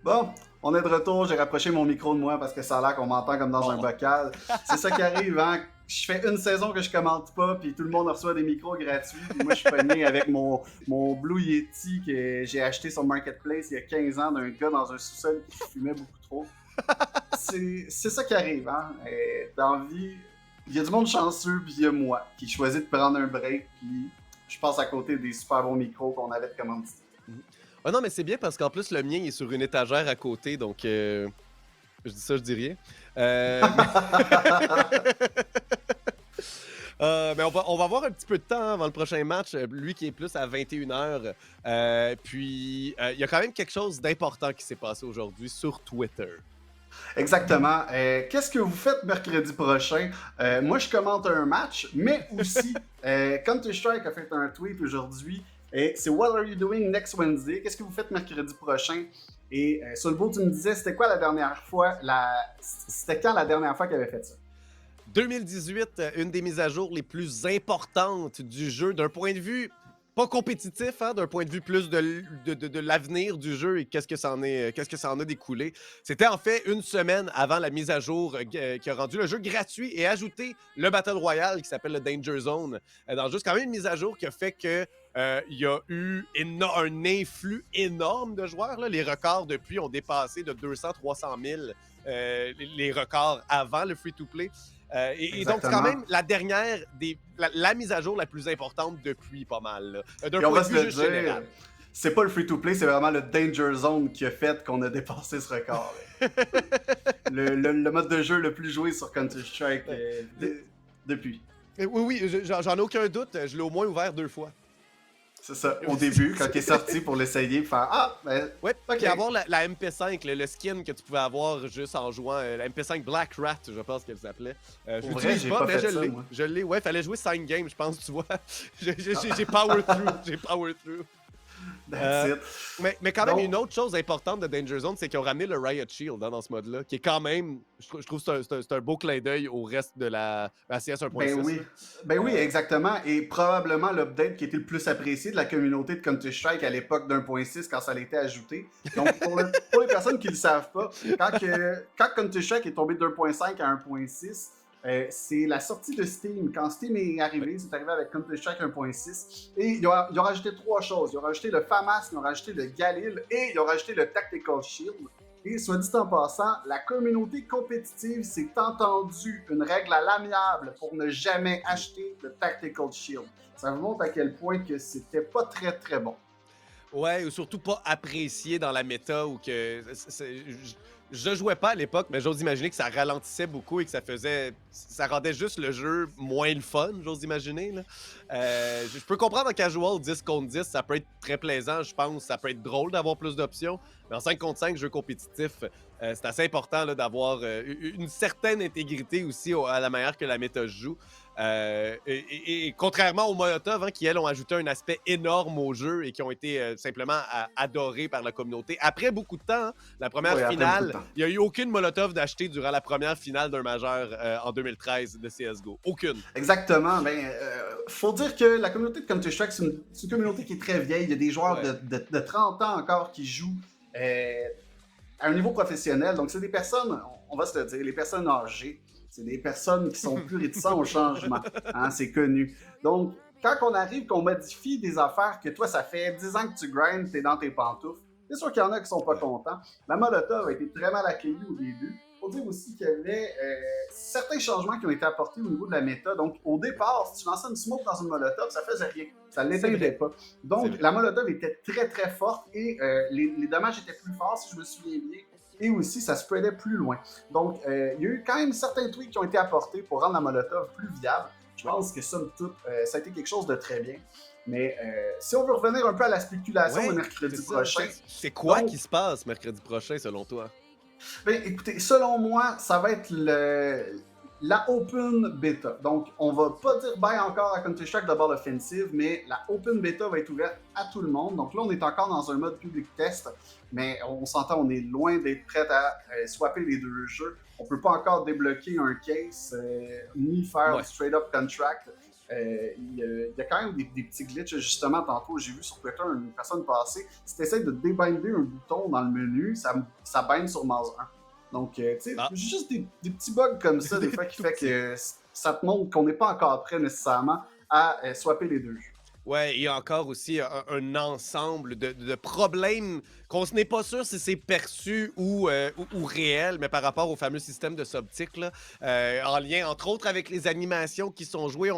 Bon, on est de retour. J'ai rapproché mon micro de moi parce que ça a l'air qu'on m'entend comme dans un bocal. C'est ça qui arrive, hein? Je fais une saison que je commente pas, puis tout le monde reçoit des micros gratuits. Puis moi, je suis pogné avec mon Blue Yeti que j'ai acheté sur Marketplace il y a 15 ans d'un gars dans un sous-sol qui fumait beaucoup trop. C'est ça qui arrive, hein? Dans la vie, il y a du monde chanceux, puis il y a moi qui choisit de prendre un break, puis je passe à côté des super bons micros qu'on avait de commandité. Ah non, mais c'est bien parce qu'en plus, le mien est sur une étagère à côté, donc je dis ça, je dis rien. Mais on va avoir un petit peu de temps avant le prochain match, lui qui est plus à 21h. Puis, il y a quand même quelque chose d'important qui s'est passé aujourd'hui sur Twitter. Exactement. Qu'est-ce que vous faites mercredi prochain? Moi, je commente un match, mais aussi, Counter-Strike a fait un tweet aujourd'hui. Et c'est What are you doing next Wednesday? Qu'est-ce que vous faites mercredi prochain? Et Solbo, tu me disais, c'était quoi la dernière fois? C'était quand la dernière fois qu'il avait fait ça? 2018, une des mises à jour les plus importantes du jeu d'un point de vue pas compétitif, hein, d'un point de vue plus de l'avenir du jeu et qu'est-ce que ça en a découlé. C'était en fait une semaine avant la mise à jour qui a rendu le jeu gratuit et ajouté le Battle Royale qui s'appelle le Danger Zone dans le jeu. C'est quand même une mise à jour qui a fait que il y a eu un influx énorme de joueurs. Là. Les records depuis ont dépassé de 200-300 000 les records avant le free-to-play. Et donc, c'est quand même la mise à jour la plus importante depuis pas mal. D'un Et on point va de se vue le juste dire, général. c'est pas le free-to-play, c'est vraiment le Danger Zone qui a fait qu'on a dépassé ce record. Le mode de jeu le plus joué sur Counter-Strike depuis. Oui, oui, j'en ai aucun doute. Je l'ai au moins ouvert 2 fois. C'est ça, au début, quand il est sorti pour l'essayer, pour faire Ah, ben, Ouais, ok. puis avoir la MP5, le skin que tu pouvais avoir juste en jouant, la MP5 Black Rat, je pense qu'elle s'appelle. Je Pour vrai, l'utilise j'ai pas, pas mais fait je ça, l'ai. moi. Je l'ai, ouais, fallait jouer 5 games, je pense, tu vois. J'ai power through. J'ai power through. That's it. Mais quand même, Donc, une autre chose importante de Danger Zone, c'est qu'ils ont ramené le Riot Shield dans ce mode-là, qui est quand même, je trouve que c'est un beau clin d'œil au reste de la CS 1.6. ben oui. Ben oui, exactement. Et probablement l'update qui était le plus apprécié de la communauté de Counter-Strike à l'époque d'1.6 quand ça a été ajouté. Donc, pour les personnes qui ne le savent pas, quand Counter-Strike est tombé de 1.5 à 1.6, c'est la sortie de Steam. Quand Steam est arrivé, c'est arrivé avec Counter-Strike 1.6. Et ils ont rajouté 3 choses. Ils ont rajouté le FAMAS, ils ont rajouté le Galil et ils ont rajouté le Tactical Shield. Et soit dit en passant, la communauté compétitive s'est entendue une règle à l'amiable pour ne jamais acheter le Tactical Shield. Ça vous montre à quel point que c'était pas très très bon. Ouais, ou surtout pas apprécié dans la méta ou que je jouais pas à l'époque, mais j'ose imaginer que ça ralentissait beaucoup et que ça rendait juste le jeu moins le fun, j'ose imaginer. Là. Je peux comprendre en casual 10 contre 10, ça peut être très plaisant, je pense, ça peut être drôle d'avoir plus d'options, mais en 5 contre 5, jeu compétitif, c'est assez important là, d'avoir une certaine intégrité aussi à la manière que la méta se joue. Et contrairement aux Molotov, hein, qui, elles, ont ajouté un aspect énorme au jeu et qui ont été simplement adorés par la communauté. Après beaucoup de temps, hein, la première finale, il n'y a eu aucune Molotov d'acheter durant la première finale d'un majeur en 2013 de CSGO. Aucune. Exactement. Faut dire que la communauté de Counter-Strike, c'est une communauté qui est très vieille. Il y a des joueurs de 30 ans encore qui jouent à un niveau professionnel. Donc, c'est des personnes, on va se le dire, les personnes âgées. C'est des personnes qui sont plus réticentes au changement. Hein, c'est connu. Donc, quand on arrive, qu'on modifie des affaires que toi, ça fait 10 ans que tu grindes, t'es dans tes pantoufles, c'est sûr qu'il y en a qui sont pas contents. La Molotov a été très mal accueillie au début. Il faut dire aussi qu'il y avait certains changements qui ont été apportés au niveau de la méta. Donc, au départ, si tu lançais une smoke dans une Molotov, ça faisait rien. Ça ne l'éteindait pas. Donc, la Molotov était très, très forte et les dommages étaient plus forts, si je me souviens bien. Et aussi, ça spreadait plus loin. Donc, il y a eu quand même certains tweaks qui ont été apportés pour rendre la Molotov plus viable. Je pense que somme toute, ça a été quelque chose de très bien. Mais si on veut revenir un peu à la spéculation de mercredi prochain... C'est quoi qui se passe mercredi prochain, selon toi? Ben, écoutez, selon moi, ça va être la Open Beta. Donc, on va pas dire bye encore à Counter-Strike Double Offensive, mais la Open Beta va être ouverte à tout le monde. Donc là, on est encore dans un mode public test, mais on s'entend, on est loin d'être prêt à swapper les deux jeux. On peut pas encore débloquer un case, ni faire straight-up contract. il y a quand même des petits glitches. Justement, tantôt, j'ai vu sur Twitter une personne passer. Si tu essaies de débinder un bouton dans le menu, ça bind sur mouse 1. Donc, tu sais, Ah, juste des petits bugs comme ça, des fois, qui tout fait petit. que ça te montre qu'on n'est pas encore prêt nécessairement à swapper les deux jeux. Ouais, il y a encore aussi un ensemble de problèmes qu'on n'est pas sûr si c'est perçu ou réel, mais par rapport au fameux système de Subtic, là, en lien, entre autres, avec les animations qui sont jouées.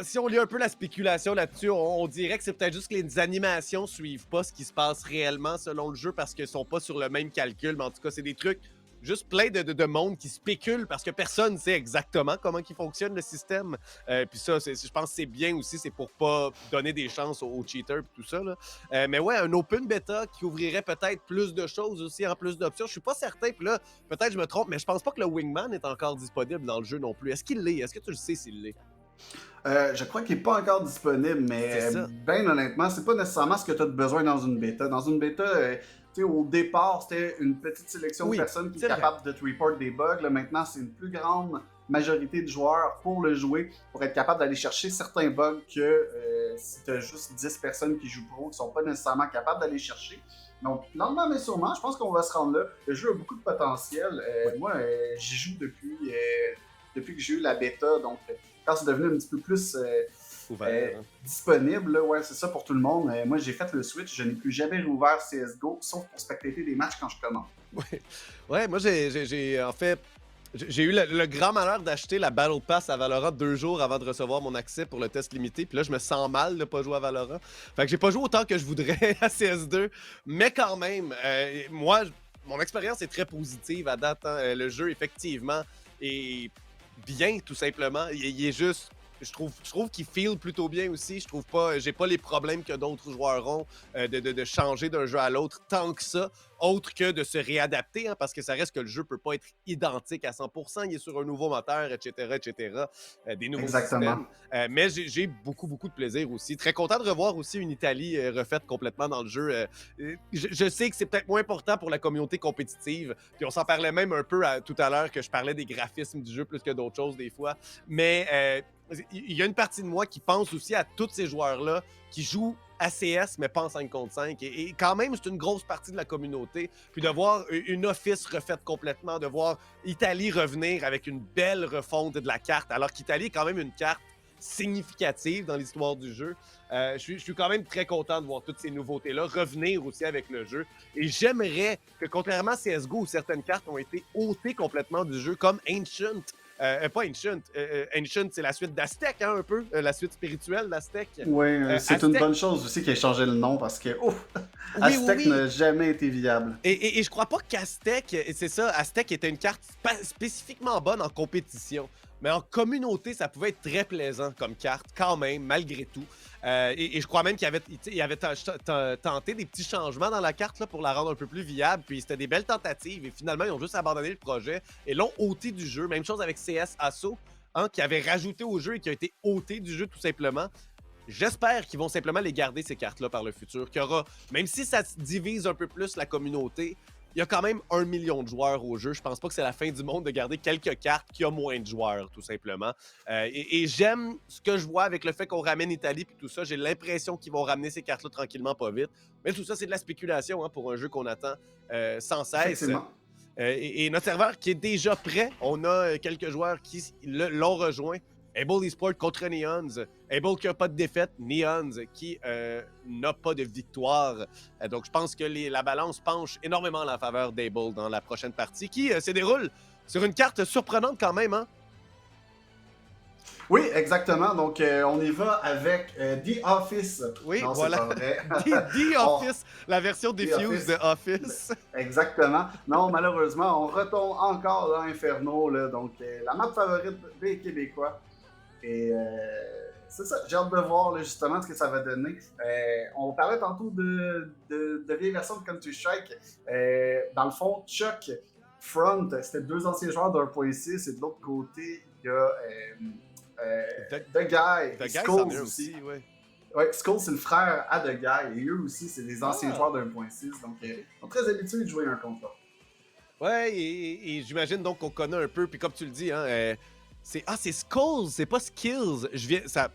Si on lit un peu la spéculation là-dessus, on dirait que c'est peut-être juste que les animations suivent pas ce qui se passe réellement selon le jeu parce qu'elles sont pas sur le même calcul, mais en tout cas, c'est des trucs juste plein de monde qui spécule parce que personne ne sait exactement comment il fonctionne le système. Puis ça, je pense que c'est bien aussi, c'est pour pas donner des chances aux cheaters et tout ça. Là. Mais ouais, un open beta qui ouvrirait peut-être plus de choses aussi, en plus d'options. Je suis pas certain, puis là, peut-être je me trompe, mais je pense pas que le Wingman est encore disponible dans le jeu non plus. Est-ce qu'il l'est? Est-ce que tu le sais s'il l'est? Je crois qu'il n'est pas encore disponible, C'est mais ça. bien honnêtement, c'est pas nécessairement ce que tu as besoin dans une bêta. Dans une bêta, tu sais, au départ, c'était une petite sélection de Oui, personnes qui c'est est vrai. capable de te report des bugs. Là, maintenant, c'est une plus grande majorité de joueurs pour le jouer, pour être capable d'aller chercher certains bugs que si tu as juste 10 personnes qui jouent pro, qui sont pas nécessairement capables d'aller chercher. Donc, lentement mais sûrement, je pense qu'on va se rendre là. Le jeu a beaucoup de potentiel. Ouais. Moi, j'y joue depuis que j'ai eu la bêta, donc quand c'est devenu un petit peu plus Ouvert. Hein. disponible, là, ouais, c'est ça pour tout le monde. Moi, j'ai fait le switch, je n'ai plus jamais rouvert CSGO, sauf pour spectater des matchs quand je commande. Ouais. Ouais, moi, en fait, j'ai eu le grand malheur d'acheter la Battle Pass à Valorant 2 jours avant de recevoir mon accès pour le test limité. Puis là, je me sens mal de pas jouer à Valorant. Fait que j'ai pas joué autant que je voudrais à CS2. Mais quand même, moi, mon expérience est très positive à date. Hein. Le jeu, effectivement, est bien, tout simplement. Il est juste. Je trouve qu'il feel plutôt bien aussi. Je trouve pas. J'ai pas les problèmes que d'autres joueurs ont de changer d'un jeu à l'autre tant que ça. Autre que de se réadapter, hein, parce que ça reste que le jeu peut pas être identique à 100%. Il est sur un nouveau moteur, etc., etc. Des nouveaux Exactement. systèmes. Mais j'ai beaucoup, beaucoup de plaisir aussi. Très content de revoir aussi une Italie refaite complètement dans le jeu. Je sais que c'est peut-être moins important pour la communauté compétitive. Puis on s'en parlait même un peu tout à l'heure que je parlais des graphismes du jeu plus que d'autres choses des fois. Mais il y a une partie de moi qui pense aussi à tous ces joueurs-là qui jouent ACS, mais pas en 5 contre 5. Et quand même, c'est une grosse partie de la communauté. Puis de voir une Office refaite complètement, de voir Italie revenir avec une belle refonte de la carte, alors qu'Italie est quand même une carte significative dans l'histoire du jeu. Je suis quand même très content de voir toutes ces nouveautés-là revenir aussi avec le jeu. Et j'aimerais que, contrairement à CSGO, où certaines cartes ont été ôtées complètement du jeu, comme Ancient, pas Ancient. Ancient, c'est la suite d'Aztec, hein, un peu. La suite spirituelle d'Aztec. Oui, c'est une Aztec, bonne chose aussi qu'il ait changé le nom parce que oui, oui, Aztec oui. n'a jamais été viable. Et je crois pas qu'Aztec, c'est ça, Aztec était une carte spécifiquement bonne en compétition. Mais en communauté, ça pouvait être très plaisant comme carte, quand même, malgré tout. Et je crois même qu'il avait tenté des petits changements dans la carte là, pour la rendre un peu plus viable. Puis c'était des belles tentatives. Et finalement, ils ont juste abandonné le projet et l'ont ôté du jeu. Même chose avec CS Asso, hein, qui avait rajouté au jeu et qui a été ôté du jeu tout simplement. J'espère qu'ils vont simplement les garder, ces cartes-là, par le futur. Qu'il y aura, même si ça divise un peu plus la communauté, il y a quand même 1 million de joueurs au jeu. Je pense pas que c'est la fin du monde de garder quelques cartes qui ont moins de joueurs, tout simplement. Et j'aime ce que je vois avec le fait qu'on ramène Italie et tout ça. J'ai l'impression qu'ils vont ramener ces cartes-là tranquillement, pas vite. Mais tout ça, c'est de la spéculation hein, pour un jeu qu'on attend sans cesse. Effectivement. Et notre serveur qui est déjà prêt, on a quelques joueurs qui l'ont rejoint. Able Esport contre Neons. Able qui n'a pas de défaite. Neons qui n'a pas de victoire. Donc, je pense que la balance penche énormément en la faveur d'Able dans la prochaine partie qui se déroule sur une carte surprenante quand même. Hein? Oui, exactement. Donc, on y va avec The Office. Oui, Non, voilà. c'est pas vrai. The Office, la version The diffuse Office. de Office. Exactement. Non, malheureusement, on retombe encore dans Inferno. Là, donc, la map favorite des Québécois. Et c'est ça, j'ai hâte de voir là, justement ce que ça va donner. On parlait tantôt de vieilles versions de Counter-Strike. Dans le fond, Chuck, Front, c'était deux anciens joueurs d'1.6 et de l'autre côté, il y a The Guy, The Guy, Skulls c'en est aussi. aussi, ouais. Ouais, Skulls, c'est le frère à The Guy et eux aussi, c'est des anciens Ah. joueurs d'1.6. Donc, ils sont très habitués de jouer un contre l'autre. Ouais, et j'imagine donc qu'on connaît un peu, puis comme tu le dis, hein, c'est Skulls, c'est pas Skills. Ça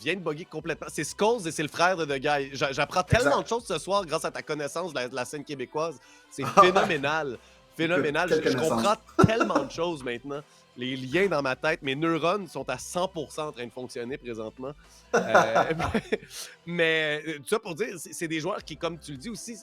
vient de bugger complètement. C'est Skulls et c'est le frère de The Guy. J'apprends tellement de choses ce soir grâce à ta connaissance de la scène québécoise. C'est phénoménal. Phénoménal. Quelle Je connaissance. comprends tellement de choses maintenant. Les liens dans ma tête, mes neurones sont à 100% en train de fonctionner présentement. Mais tout ça pour dire, c'est des joueurs qui, comme tu le dis aussi,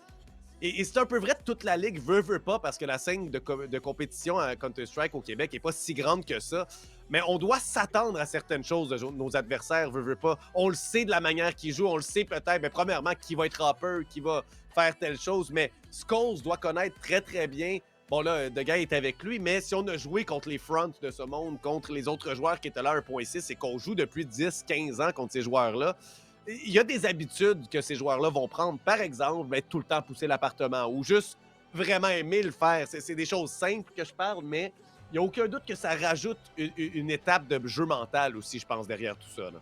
et c'est un peu vrai de toute la ligue, veut pas, parce que la scène de compétition à Counter-Strike au Québec n'est pas si grande que ça. Mais on doit s'attendre à certaines choses de nos adversaires, veut pas. On le sait de la manière qu'ils jouent, on le sait peut-être, mais premièrement, qui va être Hopper, qui va faire telle chose. Mais Skulls doit connaître très, très bien. Bon, là, The Guy est avec lui, mais si on a joué contre les fronts de ce monde, contre les autres joueurs qui étaient là à 1.6 et qu'on joue depuis 10-15 ans contre ces joueurs-là, il y a des habitudes que ces joueurs-là vont prendre. Par exemple, être tout le temps pousser l'appartement ou juste vraiment aimer le faire. C'est des choses simples que je parle, mais il n'y a aucun doute que ça rajoute une étape de jeu mental aussi, je pense, derrière tout ça. Là.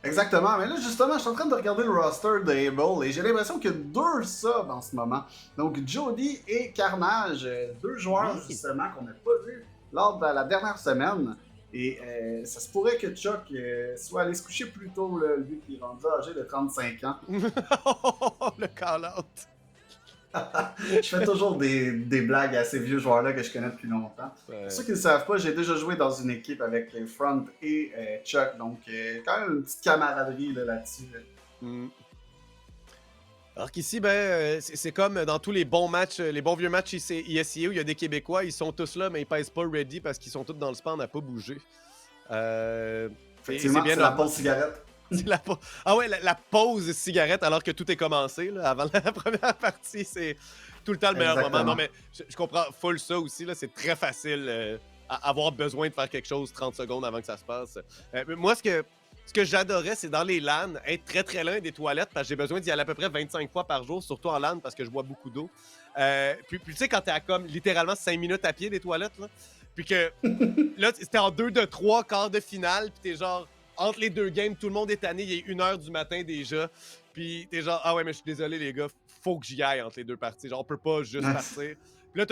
Exactement, mais là justement, je suis en train de regarder le roster de Able et j'ai l'impression qu'il y a 2 subs en ce moment. Donc Jody et Carnage, 2 joueurs justement qu'on n'a pas vus lors de la dernière semaine. Et ça se pourrait que Chuck soit allé se coucher plus tôt, là, lui qui est rendu âgé de 35 ans. Le call-out! Je fais toujours des blagues à ces vieux joueurs-là que je connais depuis longtemps. Pour ceux qui ne le savent pas, j'ai déjà joué dans une équipe avec Front et Chuck, donc quand même une petite camaraderie là-dessus. Mm. Alors qu'ici, ben, c'est comme dans tous les bons matchs, les bons vieux matchs ISIA où il y a des Québécois, ils sont tous là, mais ils pèsent pas ready parce qu'ils sont tous dans le spawn à pas bouger. Effectivement, c'est la pause cigarette. Ah ouais, la pause cigarette alors que tout est commencé, là, avant la première partie, c'est tout le temps le meilleur moment. Non, mais je comprends full ça aussi, là, c'est très facile à avoir besoin de faire quelque chose 30 secondes avant que ça se passe. Moi, ce que j'adorais, c'est dans les LAN, être très très loin des toilettes parce que j'ai besoin d'y aller à peu près 25 fois par jour, surtout en LAN parce que je bois beaucoup d'eau. Puis tu sais, quand t'es à comme littéralement 5 minutes à pied des toilettes, là, puis que là, c'était en 2 de 3 quarts de finale, puis t'es genre, entre les deux games, tout le monde est tanné, il est 1h du matin déjà, puis t'es genre, ah ouais, mais je suis désolé les gars, faut que j'y aille entre les deux parties, genre on peut pas juste partir. Puis là,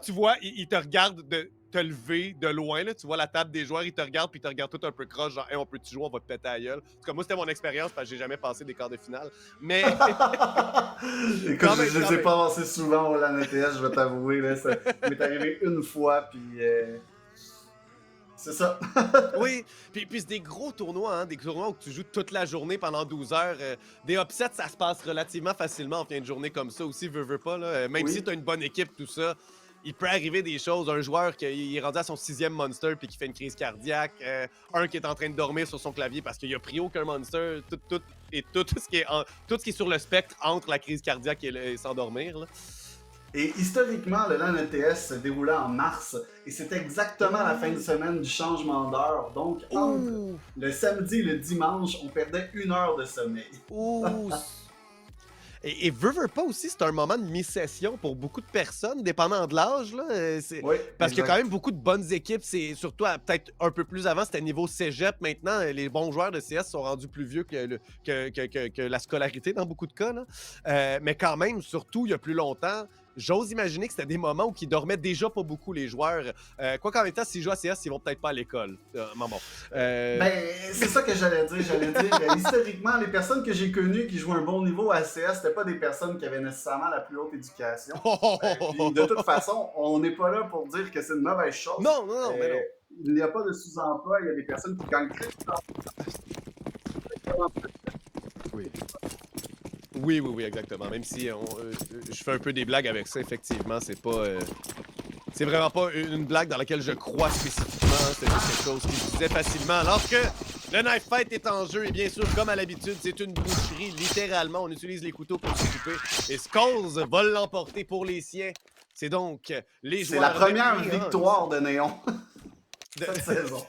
tu vois, ils te regardent te lever de loin, là, tu vois la table des joueurs, ils te regardent, puis ils te regardent tout un peu croche, genre, hey, on peut-tu jouer, on va te péter à la gueule. En tout cas, moi, c'était mon expérience, parce que j'ai jamais passé des quarts de finale. Mais. Écoute, je les ai pas avancés souvent au LAN ETS, je vais t'avouer, là, ça m'est arrivé une fois, puis. C'est ça. Oui, puis c'est des gros tournois, hein, des tournois où tu joues toute la journée pendant 12 heures. Des upsets, ça se passe relativement facilement en fin de journée comme ça aussi, veut pas. Là. Même si tu as une bonne équipe, tout ça, il peut arriver des choses. Un joueur qui est rendu à son 6e monster puis qui fait une crise cardiaque. Un qui est en train de dormir sur son clavier parce qu'il a pris aucun monster. Tout ce qui est sur le spectre entre la crise cardiaque et s'endormir. Là. Et historiquement, le LAN ETS se déroulait en mars et c'était exactement la fin de semaine du changement d'heure. Donc, entre le samedi et le dimanche, on perdait 1 heure de sommeil. Et veut pas aussi, c'est un moment de mi-session pour beaucoup de personnes, dépendant de l'âge. Là. Oui, parce qu'il y a quand même beaucoup de bonnes équipes. C'est surtout peut-être un peu plus avant, c'était niveau cégep. Maintenant, les bons joueurs de CS sont rendus plus vieux que la scolarité dans beaucoup de cas. Là. Mais quand même, surtout, il y a plus longtemps, j'ose imaginer que c'était des moments où ils dormaient déjà pas beaucoup, les joueurs. Quoi qu'en même temps, s'ils jouent à CS, ils vont peut-être pas à l'école. Ben, c'est ça que j'allais dire. Historiquement, les personnes que j'ai connues qui jouent un bon niveau à CS, c'était pas des personnes qui avaient nécessairement la plus haute éducation. Puis, de toute façon, on n'est pas là pour dire que c'est une mauvaise chose. Non, mais non. Il n'y a pas de sous-emploi, il y a des personnes qui gagnent très Oui, exactement. Même si je fais un peu des blagues avec ça, effectivement, c'est pas. C'est vraiment pas une blague dans laquelle je crois spécifiquement. C'est juste quelque chose qui se disait facilement. Alors que le knife fight est en jeu, et bien sûr, comme à l'habitude, c'est une boucherie. Littéralement, on utilise les couteaux pour s'occuper. Et Skulls va l'emporter pour les siens. C'est donc les joueurs. C'est la première victoire de Néon cette saison.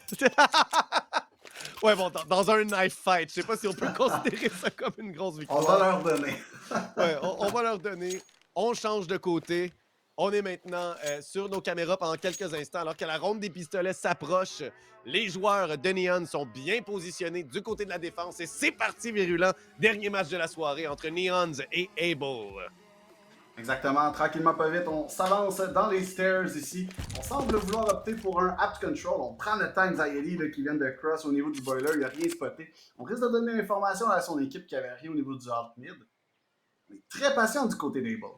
Ouais, bon, dans un knife fight, je sais pas si on peut considérer ça comme une grosse victoire. On va leur donner. Ouais, on va leur donner. On change de côté. On est maintenant sur nos caméras pendant quelques instants. Alors que la ronde des pistolets s'approche, les joueurs de Neon sont bien positionnés du côté de la défense. Et c'est parti, virulent. Dernier match de la soirée entre Neons et Able. Exactement, tranquillement pas vite, on s'avance dans les stairs ici. On semble vouloir opter pour un apt control. On prend le temps Anxiety qui vient de cross au niveau du boiler, il n'a rien spoté. On risque de donner l'information à son équipe qui avait rien au niveau du hard mid. On est très patient du côté des balls.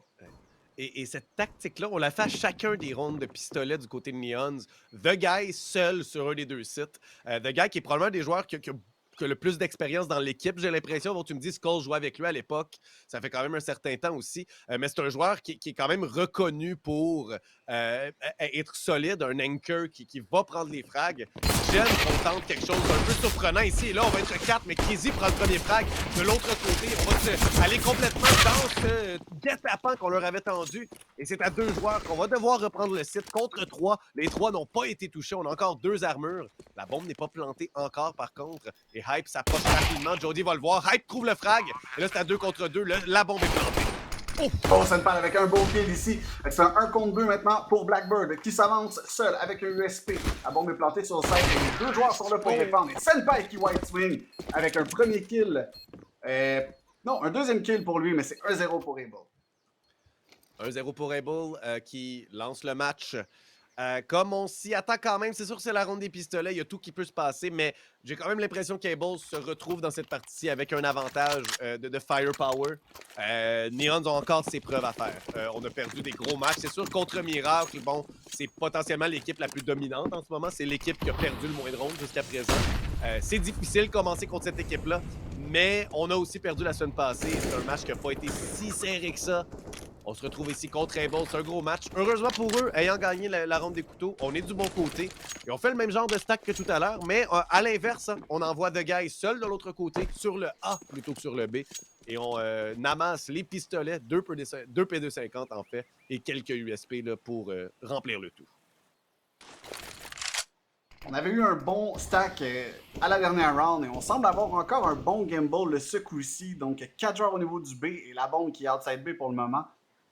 Et cette tactique-là, on l'a fait à chacun des rondes de pistolet du côté de Neons. The Guy seul sur un des deux sites. The Guy qui est probablement un des joueurs qui a le plus d'expérience dans l'équipe, j'ai l'impression. Bon, tu me dis, Skull jouait avec lui à l'époque. Ça fait quand même un certain temps aussi. Mais c'est un joueur qui est quand même reconnu pour être solide, un anchor qui va prendre les frags. J'aime qu'on tente quelque chose d'un peu surprenant ici. Et là, on va être 4, mais Kizzy prend le premier frag. De l'autre côté, on va aller complètement dans ce guet-apens qu'on leur avait tendu. Et c'est à 2 joueurs qu'on va devoir reprendre le site contre 3. Les 3 n'ont pas été touchés. On a encore 2 armures. La bombe n'est pas plantée encore, par contre. Et Hype s'approche rapidement. Jody va le voir. Hype trouve le frag. Et là, c'est à 2 contre 2. La bombe est plantée. Oh, Senpai avec un beau kill ici. C'est un 1 contre 2 maintenant pour Blackbird qui s'avance seul avec un USP. La bombe est plantée sur le site et les 2 joueurs sont là pour répondre. Et Senpai qui white swing avec un premier kill. Non, un deuxième kill pour lui, mais c'est 1-0 pour Able. 1-0 pour Able qui lance le match. Comme on s'y attend quand même, c'est sûr que c'est la ronde des pistolets, il y a tout qui peut se passer, mais j'ai quand même l'impression qu'Able se retrouve dans cette partie avec un avantage de firepower. Neons ont encore ses preuves à faire. On a perdu des gros matchs. C'est sûr, contre Miracle, bon, c'est potentiellement l'équipe la plus dominante en ce moment. C'est l'équipe qui a perdu le moins de rondes jusqu'à présent. C'est difficile de commencer contre cette équipe-là, mais on a aussi perdu la semaine passée. C'est un match qui n'a pas été si serré que ça. On se retrouve ici contre Able, c'est un gros match. Heureusement pour eux, ayant gagné la ronde des couteaux, on est du bon côté. Et on fait le même genre de stack que tout à l'heure, mais à l'inverse, on envoie The Guy seul de l'autre côté, sur le A plutôt que sur le B. Et on amasse les pistolets, 2 P250 en fait, et quelques USP là, pour remplir le tout. On avait eu un bon stack à la dernière round et on semble avoir encore un bon gamble ce coup-ci. Donc 4 joueurs au niveau du B et la bombe qui est outside B pour le moment.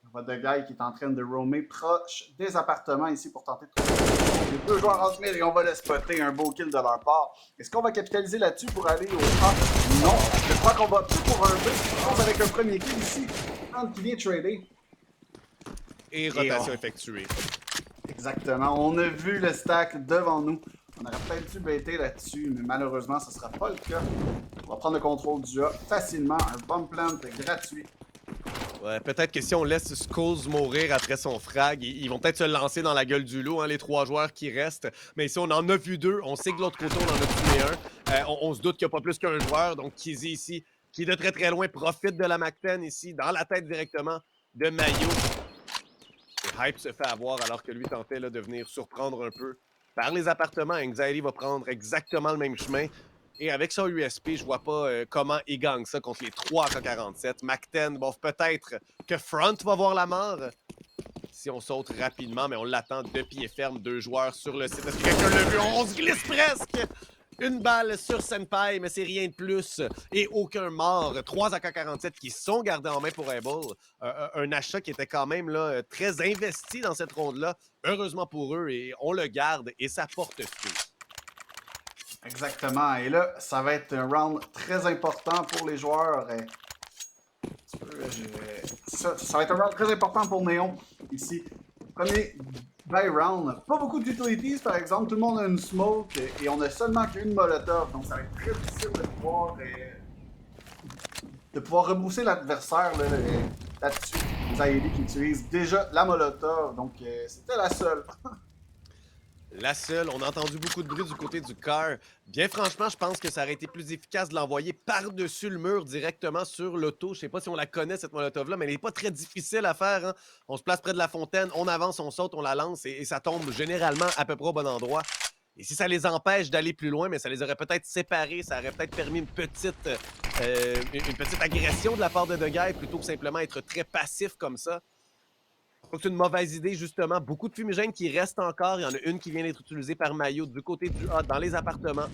On voit The Guy qui est en train de roamer proche des appartements ici pour tenter de trouver les 2 joueurs en mid et on va le spotter, un beau kill de leur part. Est-ce qu'on va capitaliser là-dessus pour aller au A? Non, je crois qu'on va plus pour un B. Je pense avec un premier kill ici, qui vient trader. Et rotation effectuée. Exactement, on a vu le stack devant nous. On aurait peut-être dû baiter là-dessus, mais malheureusement, ce ne sera pas le cas. On va prendre le contrôle du A facilement, un bomb plant gratuit. Ouais, peut-être que si on laisse Skulls mourir après son frag, ils vont peut-être se lancer dans la gueule du loup, hein, les 3 joueurs qui restent. Mais ici, on en a vu 2. On sait que de l'autre côté, on en a tué un. On se doute qu'il n'y a pas plus qu'un joueur. Donc, Kizzy ici, qui de très très loin profite de la MAC-10 ici, dans la tête directement de Mayo. Et Hype se fait avoir alors que lui tentait là, de venir surprendre un peu. Par les appartements, Anxiety va prendre exactement le même chemin. Et avec son USP, je vois pas comment il gagne ça contre les 3 AK-47. MAC-10, bon, peut-être que Front va voir la mort si on saute rapidement, mais on l'attend de pied ferme. 2 joueurs sur le site. Est-ce que quelqu'un l'a vu? On se glisse presque! Une balle sur Senpai, mais c'est rien de plus. Et aucun mort. 3 AK-47 qui sont gardés en main pour Able. Un achat qui était quand même là, très investi dans cette ronde-là. Heureusement pour eux, et on le garde et ça porte fruit. Exactement. Et là, ça va être un round très important pour les joueurs. Ça va être un round très important pour Néon ici. Premier by round. Pas beaucoup d'utilities, par exemple. Tout le monde a une smoke et on a seulement qu'une molotov. Donc, ça va être très difficile de pouvoir rebousser l'adversaire là-dessus. Zayeli qui utilise déjà la molotov. Donc, c'était la seule. La seule, on a entendu beaucoup de bruit du côté du car. Bien franchement, je pense que ça aurait été plus efficace de l'envoyer par-dessus le mur directement sur l'auto. Je sais pas si on la connaît cette molotov-là, mais elle n'est pas très difficile à faire. Hein? On se place près de la fontaine, on avance, on saute, on la lance et ça tombe généralement à peu près au bon endroit. Et si ça les empêche d'aller plus loin, mais ça les aurait peut-être séparés, ça aurait peut-être permis une petite agression de la part de The Guy plutôt que simplement être très passif comme ça. C'est une mauvaise idée, justement. Beaucoup de fumigènes qui restent encore. Il y en a une qui vient d'être utilisée par Mayo du côté du A dans les appartements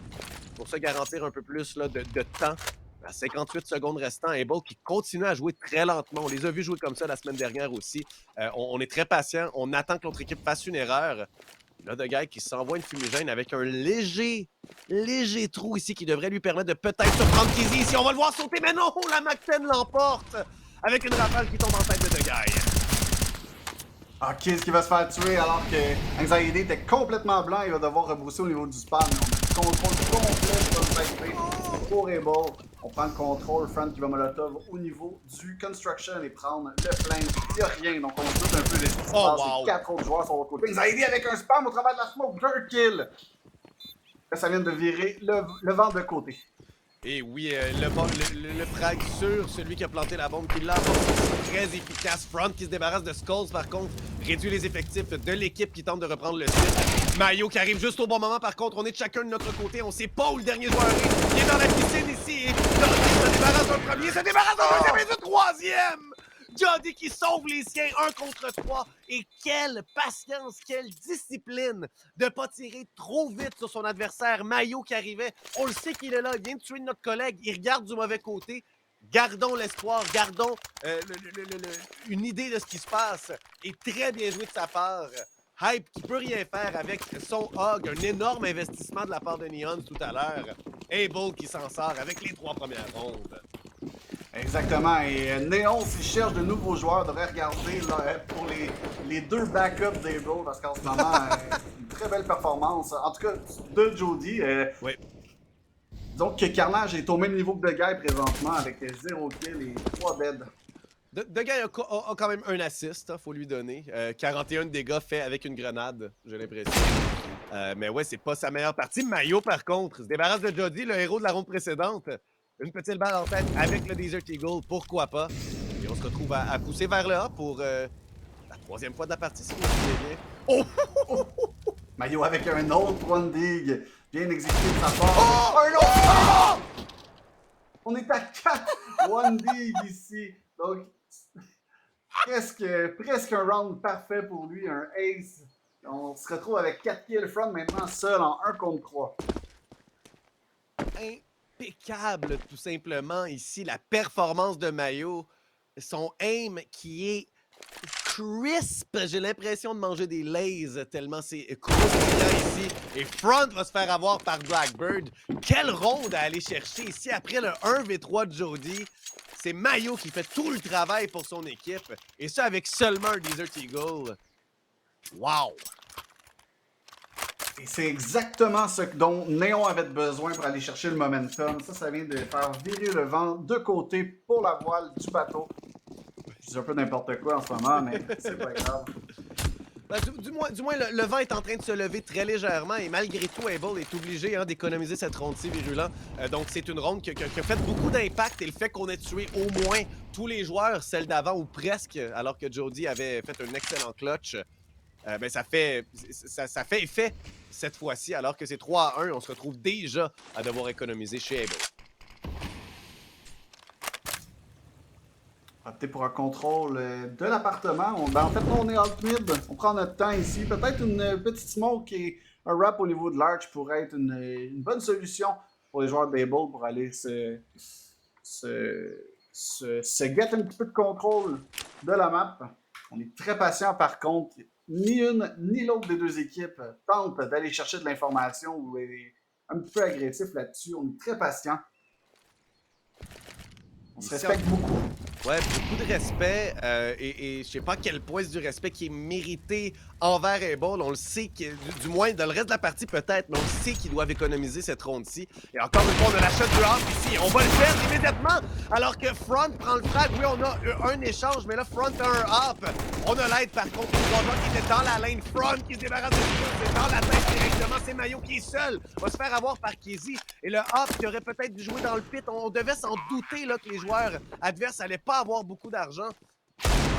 pour se garantir un peu plus là, de temps. À 58 secondes restant, Able qui continue à jouer très lentement. On les a vus jouer comme ça la semaine dernière aussi. On est très patient. On attend que l'autre équipe fasse une erreur. Là, The Guy qui s'envoie une fumigène avec un léger trou ici qui devrait lui permettre de peut-être surprendre Kizzy ici. On va le voir sauter, mais non! La MAC-10 l'emporte avec une rafale qui tombe en tête de The Guy. Ah, Kiz qui va se faire tuer alors que Anxiety était complètement blanc. Il va devoir rebrousser au niveau du spam. On a le contrôle complet sur le side pour Able. On prend le contrôle. Front qui va molotov au niveau du construction et prendre le flame. Il n'y a rien. Donc on se doute un peu de ce qui se passe. Wow. Les 4 autres joueurs sur l'autre côté. Anxiety avec un spam au travers de la smoke. Dirt kill. Là, ça vient de virer le vent de côté. Et oui, le frag sur celui qui a planté la bombe, qui l'a apporté, très efficace. Front qui se débarrasse de Skulls, par contre, réduit les effectifs de l'équipe qui tente de reprendre le site. Mayo qui arrive juste au bon moment, par contre, on est chacun de notre côté. On sait pas où le dernier joueur est. Il est dans la piscine ici. Et Jody se débarrasse d'un premier, se débarrasse d'un deuxième et du troisième. Jody qui sauve les siens 1 contre 3. Et quelle patience, quelle discipline de pas tirer trop vite sur son adversaire. Mayo qui arrivait, on le sait qu'il est là, il vient de tuer notre collègue, il regarde du mauvais côté. Gardons l'espoir, gardons une idée de ce qui se passe. Et très bien joué de sa part. Hype qui peut rien faire avec son hog, un énorme investissement de la part de Neon tout à l'heure. Able qui s'en sort avec les 3 premières rondes. Exactement, et Néon, s'il cherche de nouveaux joueurs, devrait regarder là, pour les 2 backups d'Able, parce qu'en ce moment, une très belle performance, en tout cas de Jody. Oui. Donc Carnage est au même niveau que The Guy présentement, avec 0 kill et 3 dead. The Guy a quand même un assist, hein, faut lui donner. 41 dégâts faits avec une grenade, j'ai l'impression. Mais ouais, c'est pas sa meilleure partie. Mayo, par contre, se débarrasse de Jody, le héros de la ronde précédente. Une petite balle en tête avec le Desert Eagle, pourquoi pas. Et on se retrouve à pousser vers le A pour la 3e fois de la partie, si vous vous souvenez bien. Oh! Mayo avec un autre One Dig, bien exécuté de sa part. Oh! Un autre! Oh! On est à 4 One Dig ici, donc presque un round parfait pour lui, un ace. On se retrouve avec 4 kills front maintenant seul en 1 contre 3. Impeccable, tout simplement, ici, la performance de Mayo. Son aim qui est crisp. J'ai l'impression de manger des lays tellement c'est croustillant ici. Et Front va se faire avoir par Blackbird. Quelle ronde à aller chercher ici après le 1v3 de Jody. C'est Mayo qui fait tout le travail pour son équipe. Et ça avec seulement un Desert Eagle. Wow! Et c'est exactement ce dont Néon avait besoin pour aller chercher le momentum. Ça vient de faire virer le vent de côté pour la voile du bateau. Je dis un peu n'importe quoi en ce moment, mais c'est pas grave. Ben, du moins le vent est en train de se lever très légèrement et malgré tout, Able est obligé d'économiser cette ronde-ci, Virulent. Donc c'est une ronde qui a fait beaucoup d'impact et le fait qu'on ait tué au moins tous les joueurs, celle d'avant ou presque, alors que Jody avait fait un excellent clutch, ben ça fait effet cette fois-ci, alors que c'est 3-1, on se retrouve déjà à devoir économiser chez Able. Opter pour un contrôle de l'appartement. En fait, on est alt mid. On prend notre temps ici. Peut-être une petite smoke et un wrap au niveau de l'arch pourrait être une bonne solution pour les joueurs d'Able pour aller se get un petit peu de contrôle de la map. On est très patient par contre. Ni une ni l'autre des 2 équipes tente d'aller chercher de l'information ou est un petit peu agressif là-dessus. On est très patient. On se respecte beaucoup. Ouais, beaucoup de respect et je sais pas à quel point c'est du respect qui est mérité envers Able. On le sait, du moins dans le reste de la partie peut-être, mais on sait qu'ils doivent économiser cette ronde-ci. Et encore une fois, on a la shot du half ici. On va le perdre immédiatement alors que Front prend le frag. Oui, on a un échange, mais là, Front a un hop. On a l'aide par contre. Le joueur qui était dans la lane. Front qui se débarrasse de tout. C'est dans la tête directement. C'est Mayo qui est seul. Va se faire avoir par Kizzy. Et le hop qui aurait peut-être dû jouer dans le pit. On devait s'en douter là, que les joueurs adverses n'allaient pas avoir beaucoup d'argent.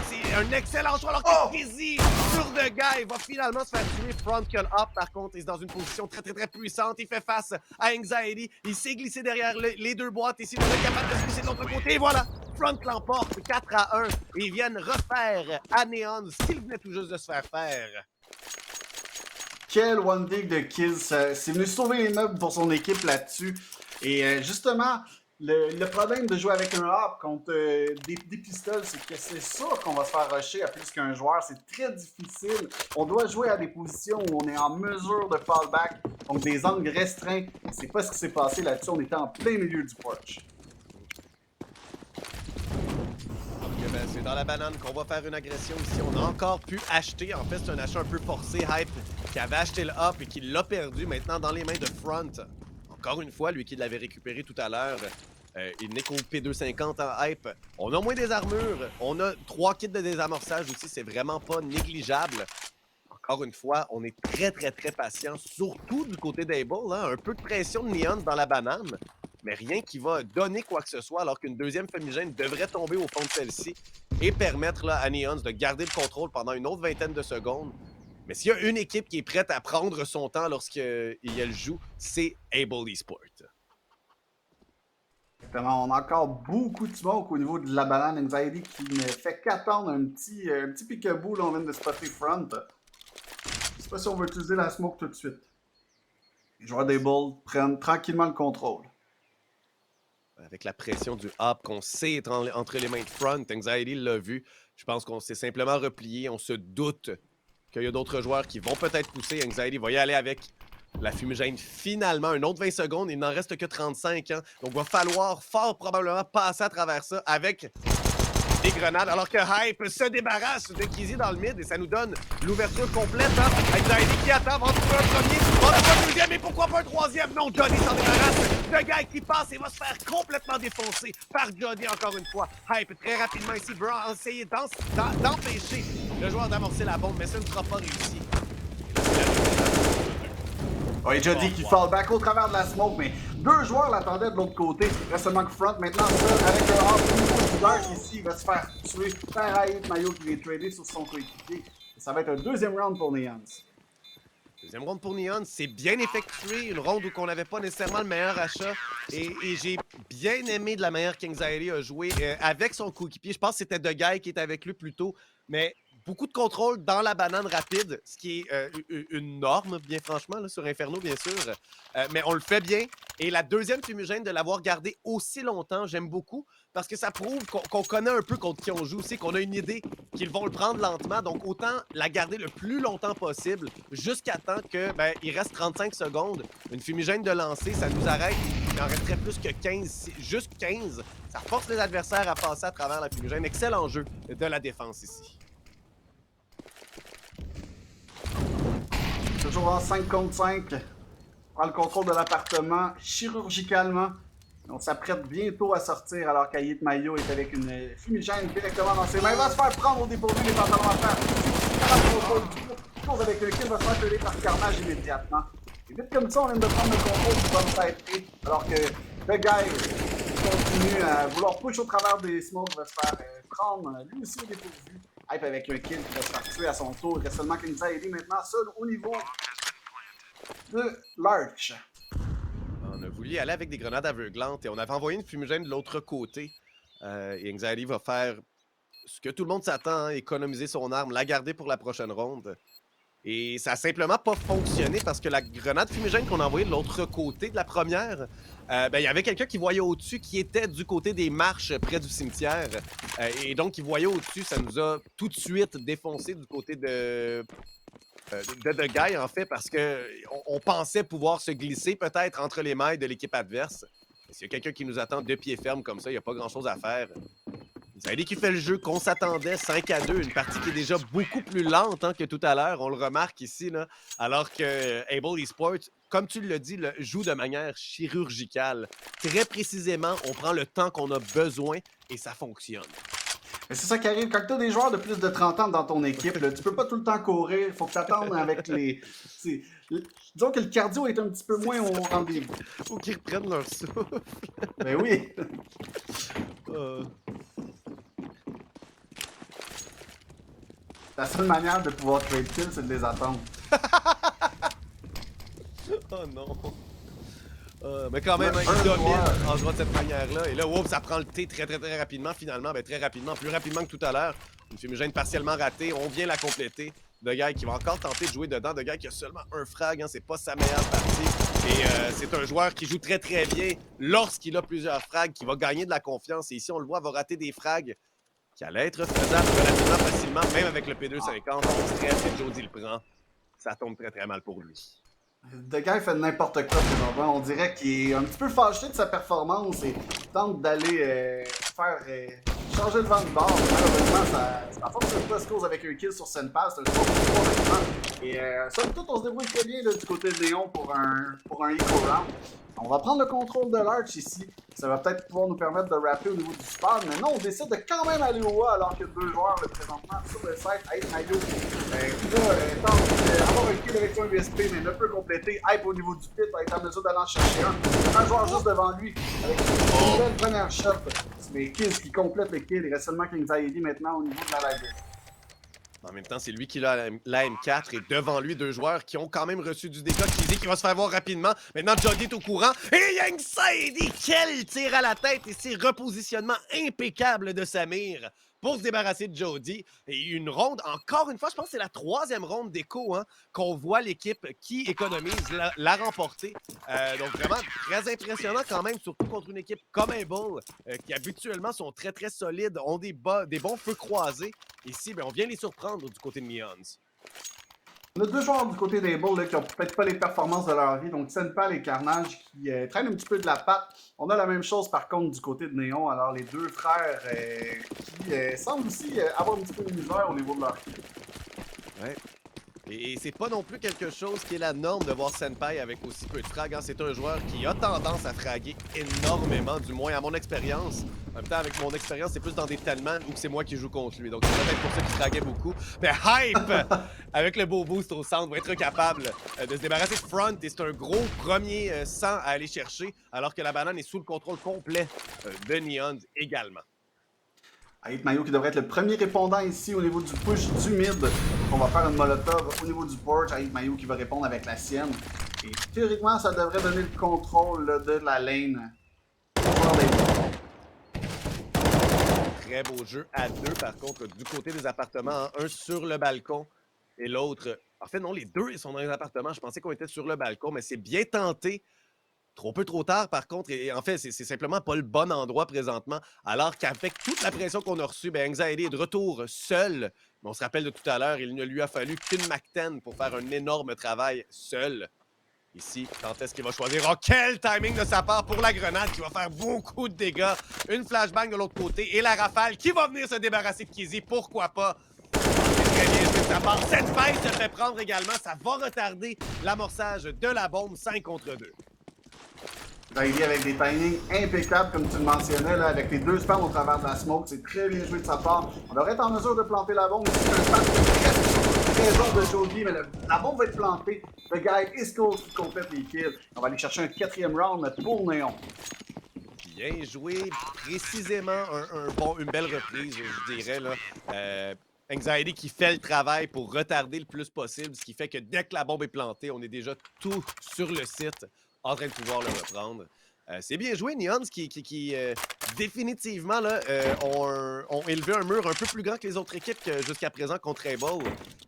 C'est un excellent choix alors que Kizzy sur The Guy va finalement se faire tuer. Front qui a le hop par contre, il est dans une position très puissante. Il fait face à Anxiety. Il s'est glissé derrière les 2 boîtes ici. Il est capable de se glisser de l'autre côté. Et voilà, Front l'emporte 4-1. Et ils viennent refaire à Neon ce qu'il venait tout juste de se faire faire. Quel one dig de Kiz. C'est venu sauver les meubles pour son équipe là-dessus. Et justement, le problème de jouer avec un hop contre des pistoles, c'est que c'est sûr qu'on va se faire rusher à plus qu'un joueur. C'est très difficile. On doit jouer à des positions où on est en mesure de fallback, donc des angles restreints. C'est pas ce qui s'est passé là-dessus. On était en plein milieu du porch. Ben, c'est dans la banane qu'on va faire une agression ici. On a encore pu acheter. En fait, c'est un achat un peu forcé. Hype qui avait acheté le up et qui l'a perdu maintenant dans les mains de Front. Encore une fois, lui qui l'avait récupéré tout à l'heure. Il n'est qu'au P250 en Hype. On a moins des armures. On a 3 kits de désamorçage aussi. C'est vraiment pas négligeable. Encore une fois, on est très patient, surtout du côté d'Able. Hein? Un peu de pression de Neons dans la banane, mais rien qui va donner quoi que ce soit, alors qu'une deuxième fumigène devrait tomber au fond de celle-ci et permettre là, à Neons de garder le contrôle pendant une autre vingtaine de secondes. Mais s'il y a une équipe qui est prête à prendre son temps lorsqu'elle joue, c'est Able Esports. Exactement. On a encore beaucoup de smoke au niveau de la banane. Anxiety qui ne fait qu'attendre un petit peekaboo. Là, on vient de spotter Front. Je sais pas si on va utiliser la smoke tout de suite. Les joueurs des Bulls prennent tranquillement le contrôle. Avec la pression du up qu'on sait être entre les mains de Front, Anxiety l'a vu. Je pense qu'on s'est simplement replié. On se doute qu'il y a d'autres joueurs qui vont peut-être pousser. Anxiety va y aller avec la fumigène finalement. Un autre 20 secondes. Il n'en reste que 35. Hein. Donc, il va falloir fort probablement passer à travers ça avec des grenades. Alors que Hype se débarrasse de Kizzy dans le mid et ça nous donne l'ouverture complète. Hein. Anxiety qui attend, va en trouver un premier. On a pas un deuxième et pourquoi pas un troisième? Non, Johnny s'en débarrasse. Le gars qui passe et va se faire complètement défoncer par Johnny encore une fois. Hype très rapidement ici. Brown a essayé d'empêcher le joueur d'amorcer la bombe, mais ça ne sera pas réussi. Oui, Jody qui fall back au travers de la smoke, mais deux joueurs l'attendaient de l'autre côté. Il reste seulement que Front maintenant seul avec un hop au niveau du dark ici. Il va se faire tuer par Hype Mayo qui est tradé sur son coéquipier. Ça va être un deuxième round pour Neons. Deuxième ronde pour Neon, c'est bien effectué, une ronde où on n'avait pas nécessairement le meilleur achat. Et j'ai bien aimé de la manière qu'Anxiety a joué avec son coéquipier. Je pense que c'était The Guy qui était avec lui plus tôt, mais beaucoup de contrôle dans la banane rapide, ce qui est une norme, bien franchement, là, sur Inferno, bien sûr. Mais on le fait bien. Et la deuxième fumigène, de l'avoir gardé aussi longtemps, j'aime beaucoup, parce que ça prouve qu'on connaît un peu contre qui on joue aussi, qu'on a une idée qu'ils vont le prendre lentement. Donc, autant la garder le plus longtemps possible, jusqu'à temps que il reste 35 secondes. Une fumigène de lancer, ça nous arrête. Il en resterait plus que 15, juste 15. Ça force les adversaires à passer à travers la fumigène. Excellent jeu de la défense ici. Toujours en 5 contre 5. On prend le contrôle de l'appartement chirurgicalement. On s'apprête bientôt à sortir alors qu'Ayit Mayo est avec une fumigène directement dans ses mains. Il va se faire prendre au dépourvu les pantalons à faire. Il cause avec un kill, va se faire tuer par Carnage immédiatement. Et vite comme ça, on vient de prendre le contrôle du bon side A, alors que The Guy continue à vouloir push au travers des smokes, va se faire prendre lui aussi au dépourvu. Hype avec un kill qui va se faire tuer à son tour. Il reste seulement qu'Anxiety maintenant seul au niveau de l'Arch. On a voulu aller avec des grenades aveuglantes et on avait envoyé une fumigène de l'autre côté. Et Anxiety va faire ce que tout le monde s'attend, hein, économiser son arme, la garder pour la prochaine ronde. Et ça n'a simplement pas fonctionné parce que la grenade fumigène qu'on a envoyée de l'autre côté de la première, il y avait quelqu'un qui voyait au-dessus, qui était du côté des marches près du cimetière. Et donc, il voyait au-dessus, ça nous a tout de suite défoncé du côté de The Guy, en fait, parce qu'on pensait pouvoir se glisser peut-être entre les mailles de l'équipe adverse. Mais s'il y a quelqu'un qui nous attend de pied ferme comme ça, il n'y a pas grand-chose à faire. Anxiety qui fait le jeu qu'on s'attendait, 5-2, une partie qui est déjà beaucoup plus lente que tout à l'heure, on le remarque ici, là, alors que Able Esports, comme tu l'as dit, joue de manière chirurgicale. Très précisément, on prend le temps qu'on a besoin et ça fonctionne. Mais c'est ça qui arrive quand tu as des joueurs de plus de 30 ans dans ton équipe. Là, tu peux pas tout le temps courir. Il faut que tu attendes avec les. Disons que le cardio est un petit peu moins au rendez-vous. Faut qu'ils reprennent leur souffle. Ben oui. La seule manière de pouvoir trade kill, c'est de les attendre. Oh non. Mais quand même, il domine en jouant de cette manière-là. Et là, wow, ça prend le T très rapidement, finalement. Très rapidement, plus rapidement que tout à l'heure. Une fumigène partiellement ratée. On vient la compléter. The Guy qui va encore tenter de jouer dedans. The Guy qui a seulement un frag. Hein, c'est pas sa meilleure partie. Et c'est un joueur qui joue très bien lorsqu'il a plusieurs frags, qui va gagner de la confiance. Et ici, on le voit, va rater des frags qui allait être faisable relativement facilement, même avec le P250. On stresse et Jody le prend. Ça tombe très mal pour lui. The Guy fait n'importe quoi présentement. On dirait qu'il est un petit peu fâché de sa performance et tente d'aller faire changer le vent de bord. Malheureusement, ça fonctionne pas. Skills avec un kill sur Senpai, c'est un score pour 3 maintenant. Et somme toute, on se débrouille très bien là, du côté de Néon pour un eco round. On va prendre le contrôle de l'Arch ici. Ça va peut-être pouvoir nous permettre de rapper au niveau du spot. Mais non, on décide de quand même aller au A alors qu'il y a deux joueurs là, présentement sur le site. Hype Mayo tente d'avoir un kill avec son USP, mais ne peut compléter. Hype au niveau du pit va être en mesure d'aller en chercher un. Un joueur juste devant lui avec une belle première shot. Mais Kills qui complète le kill. Il reste seulement Kingsaidi maintenant au niveau de la live. En même temps, c'est lui qui a la M4 et devant lui, deux joueurs qui ont quand même reçu du dégât. Kizzy qui va se faire voir rapidement. Maintenant, Joggy est au courant. Et Kingsaidi, quel tir à la tête et ses repositionnements impeccables de Samir pour se débarrasser de Jody. Et une ronde, encore une fois, je pense que c'est la troisième ronde d'écho qu'on voit l'équipe qui économise la remporter. Donc vraiment très impressionnant quand même, surtout contre une équipe comme Able, qui habituellement sont très très solides, ont des bons feux croisés. Ici, on vient les surprendre du côté de Neons. On a deux joueurs du côté des Bulls qui n'ont peut-être pas les performances de leur vie. Donc, Senpai et Carnage qui traînent un petit peu de la patte. On a la même chose par contre du côté de Néon. Alors, les deux frères qui semblent aussi avoir un petit peu de misère au niveau de leur vie. Ouais. Et c'est pas non plus quelque chose qui est la norme de voir Senpai avec aussi peu de frag. C'est un joueur qui a tendance à fraguer énormément, du moins à mon expérience. En même temps, avec mon expérience, c'est plus dans des Talman où c'est moi qui joue contre lui. Donc c'est peut-être pour ça qu'il fraguait beaucoup. Mais Hype, avec le beau boost au centre, va être capable de se débarrasser de Front. Et c'est un gros premier 100 à aller chercher, alors que la banane est sous le contrôle complet de Neons également. Hype Mayo qui devrait être le premier répondant ici au niveau du push du mid. On va faire une molotov au niveau du porch. Hype Mayo qui va répondre avec la sienne. Et théoriquement, ça devrait donner le contrôle là, de la lane. Très beau jeu à deux, par contre, du côté des appartements. Un sur le balcon et l'autre... En fait, non, les deux, ils sont dans les appartements. Je pensais qu'on était sur le balcon, mais c'est bien tenté. Trop peu trop tard, par contre. Et en fait, c'est simplement pas le bon endroit présentement. Alors qu'avec toute la pression qu'on a reçue, Anxiety est de retour seul. Mais on se rappelle de tout à l'heure, il ne lui a fallu qu'une Mac-10 pour faire un énorme travail seul. Ici, quand est-ce qu'il va choisir? Oh, quel timing de sa part pour la grenade qui va faire beaucoup de dégâts. Une flashbang de l'autre côté et la rafale qui va venir se débarrasser de Kizzy. Pourquoi pas? C'est très bien joué de sa part. Cette faille se fait prendre également. Ça va retarder l'amorçage de la bombe 5 contre 2. Riley avec des timings impeccables, comme tu le mentionnais, là, avec les deux spams au travers de la smoke. C'est très bien joué de sa part. On devrait être en mesure de planter la bombe. C'est un spam très bon de Jody, mais la bombe va être plantée. Le gars Isco qui complète les kills. On va aller chercher un quatrième round pour Néon. Bien joué, précisément une belle reprise, je dirais. Là. Anxiety qui fait le travail pour retarder le plus possible, ce qui fait que dès que la bombe est plantée, on est déjà tout sur le site, en train de pouvoir le reprendre. C'est bien joué, Neons, qui définitivement là, ont élevé un mur un peu plus grand que les autres équipes jusqu'à présent contre Able.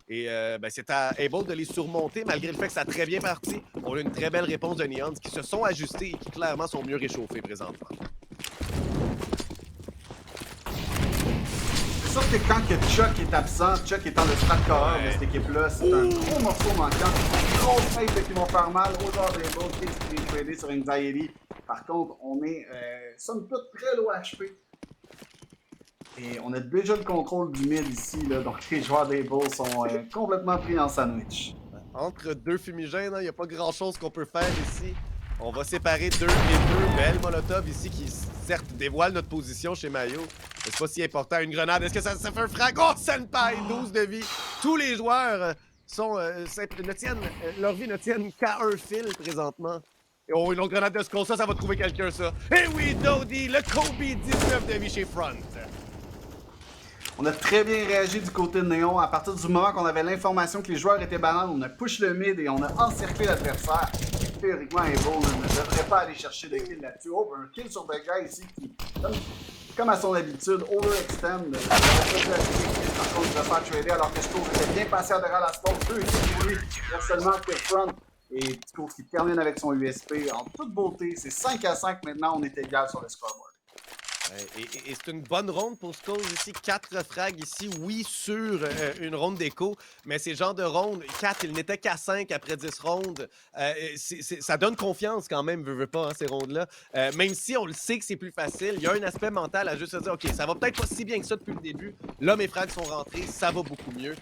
Et c'est à Able de les surmonter, malgré le fait que ça a très bien parti. On a une très belle réponse de Neons qui se sont ajustés et qui clairement sont mieux réchauffés présentement. C'est sûr que quand Chuck est absent, Chuck est dans le strat corps de cette équipe-là, c'est un gros morceau manquant. Gros fight qui vont faire mal aux joueurs des Bulls qui est tradé sur Anxiety. Par contre, on est somme toute très low HP. Et on a déjà le contrôle du mid ici, là, donc les joueurs des Bulls sont complètement pris en sandwich. Entre deux fumigènes, il n'y a pas grand-chose qu'on peut faire ici. On va séparer deux et deux. Belle molotov ici qui, certes, dévoile notre position chez Mayo. Mais c'est pas si important. Une grenade, est-ce que ça fait un frag? Oh, Senpai, 12 de vie. Tous les joueurs leur vie ne tiennent qu'à un fil présentement. Et oh, une autre grenade de secours, ça va trouver quelqu'un, ça. Et oui, Dodie, le Kobe, 19 de vie chez Front. On a très bien réagi du côté de Néon. À partir du moment qu'on avait l'information que les joueurs étaient bananes, on a push le mid et on a encerclé l'adversaire. Théoriquement, Evo ne devrait pas aller chercher de kill là-dessus. Oh, un kill sur The Guy ici qui, comme à son habitude, overextend. Par contre, il va faire trader alors que Scope était bien passé à derrière la spawn. Deux ici pour lui, seulement que Front. Et Scope qui termine avec son USP en toute beauté. C'est 5-5 maintenant, on est égal sur le scoreboard. Et c'est une bonne ronde pour Skulls ici. 4 frags ici, oui, sur une ronde d'écho, mais c'est le genre de ronde. 4, il n'était qu'à 5 après 10 rondes. Ça donne confiance quand même, veut pas, hein, ces rondes-là. Même si on le sait que c'est plus facile, il y a un aspect mental à juste se dire, OK, ça va peut-être pas si bien que ça depuis le début. Là, mes frags sont rentrés, ça va beaucoup mieux.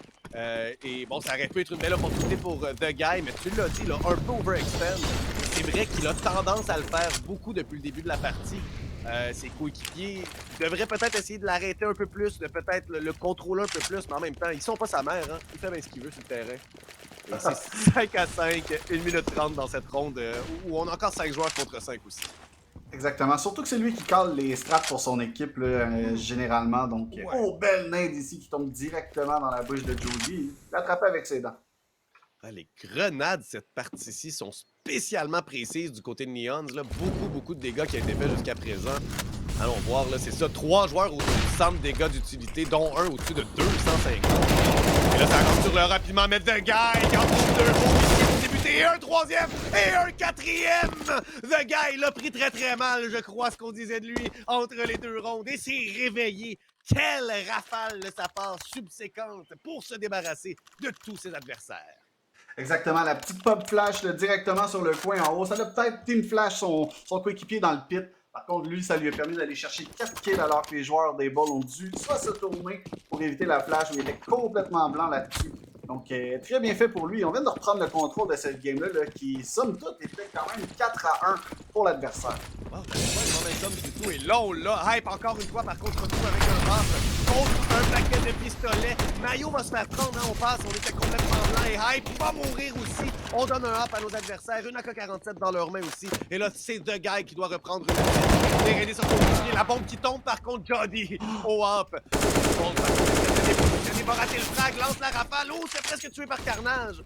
Et bon, ça aurait pu être une belle opportunité pour The Guy, mais tu l'as dit, là, un peu overextend. C'est vrai qu'il a tendance à le faire beaucoup depuis le début de la partie. Ses coéquipiers devraient peut-être essayer de l'arrêter un peu plus, de peut-être le contrôler un peu plus, mais en même temps, ils sont pas sa mère, hein? Il fait bien ce qu'il veut sur le terrain. Et c'est 5-5, 1 minute 30 dans cette ronde où on a encore 5 joueurs contre 5 aussi. Exactement. Surtout que c'est lui qui cale les straps pour son équipe, là, généralement. Donc, belle nade ici qui tombe directement dans la bouche de Jody. Il l'attrape avec ses dents. Les grenades, cette partie-ci, sont spécialement précises du côté de Neons. Là. Beaucoup de dégâts qui ont été faits jusqu'à présent. Allons voir, là, c'est ça. 3 joueurs au-dessus de 100 dégâts d'utilité, dont un au-dessus de 250. Et là, ça rentre sur le rapidement, mais The Guy, qui en trouve 2 pour débuter, et un 3e, et un 4e! The Guy l'a pris très mal, je crois, ce qu'on disait de lui, entre les 2 rondes, et s'est réveillé. Quelle rafale de sa part subséquente pour se débarrasser de tous ses adversaires. Exactement, la petite pop flash là, directement sur le coin en haut. Ça a peut-être team flash son coéquipier dans le pit. Par contre, lui, ça lui a permis d'aller chercher 4 kills alors que les joueurs des balls ont dû soit se tourner pour éviter la flash, où il était complètement blanc là-dessus. Donc, très bien fait pour lui. On vient de reprendre le contrôle de cette game-là, là, qui, somme toute, était quand même 4-1 pour l'adversaire. Wow, t'avais pas le momentum du tout. Et là, on l'a. Hype encore une fois, par contre, se retrouve avec un rap contre un paquet de pistolets. Mayo va se faire prendre, hein, on passe. On était complètement blanc. Et Hype va mourir aussi. On donne un hop à nos adversaires. Une AK-47 dans leurs mains aussi. Et là, c'est The Guy qui doit reprendre une attaque. Aider sur son pied. La bombe qui tombe, par contre, Jody au hop. Bon, par contre, il va rater le frag, lance la rafale. Oh, c'est presque tué par Carnage.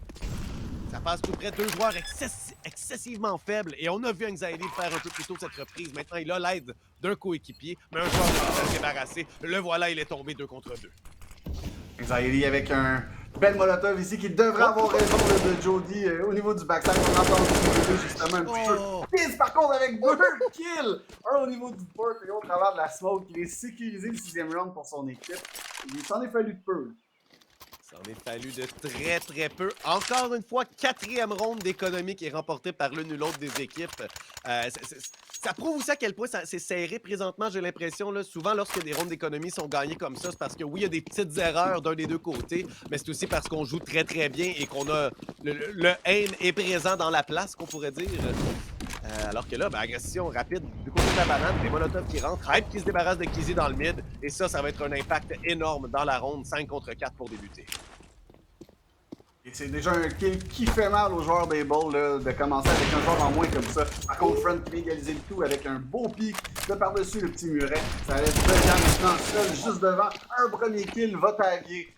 Ça passe tout près 2 joueurs excessivement faibles. Et on a vu Anxiety faire un peu plus tôt cette reprise. Maintenant, il a l'aide d'un coéquipier. Mais un joueur va se débarrasser. Le voilà, il est tombé 2 contre 2. Anxiety avec un bel molotov ici qui devrait avoir raison de Jody au niveau du backside. On entend justement un petit peu. Piz par contre avec 2 kills. Un au niveau du port et au travers de la smoke. Il est sécurisé le 6e round pour son équipe. Il s'en est fallu de peu. Ça en est fallu de très peu. Encore une fois, 4e ronde d'économie qui est remportée par l'une ou l'autre des équipes. Ça prouve aussi à quel point c'est serré présentement, j'ai l'impression. Souvent, lorsque des rondes d'économie sont gagnées comme ça, c'est parce que oui, il y a des petites erreurs d'un des 2 côtés, mais c'est aussi parce qu'on joue très bien et qu'on a le aim est présent dans la place, qu'on pourrait dire. Alors que là, agression rapide du côté de la banane, des molotovs qui rentrent, Hype qui se débarrasse de Kizzy dans le mid, et ça va être un impact énorme dans la ronde 5 contre 4 pour débuter. Et c'est déjà un kill qui fait mal aux joueurs des balls là, de commencer avec un joueur en moins comme ça. Par contre, Front qui vient égaliser le tout avec un beau pic de par-dessus le petit muret. Ça laisse The Guy maintenant seul juste devant. Un premier kill va taguer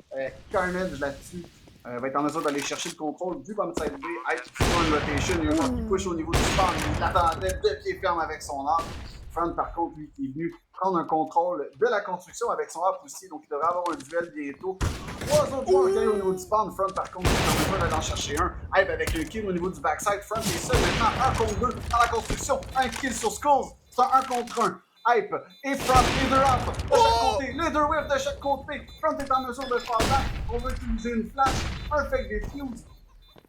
Carnage là-dessus. Va être en mesure d'aller chercher le contrôle du bombside B. Hype qui fait une rotation et un joueur qui push au niveau du spawn. Il l'attendait de pied ferme avec son arme. Front, par contre, lui, qui est venu prendre un contrôle de la construction avec son arme aussi. Donc, il devrait avoir un duel bientôt. 3 autres joueurs qui arrivent au niveau du spawn. Front, par contre, il est en mesure d'aller en chercher un. Hype avec un kill au niveau du backside. Front est seul maintenant, 1 contre 2 dans la construction. Un kill sur Skulls. C'est un 1 contre 1. Hype et Front, les 2 up de chaque côté, les 2 whiffs de chaque côté. Front est en mesure de faire back. On va utiliser une flash, un fake defuse.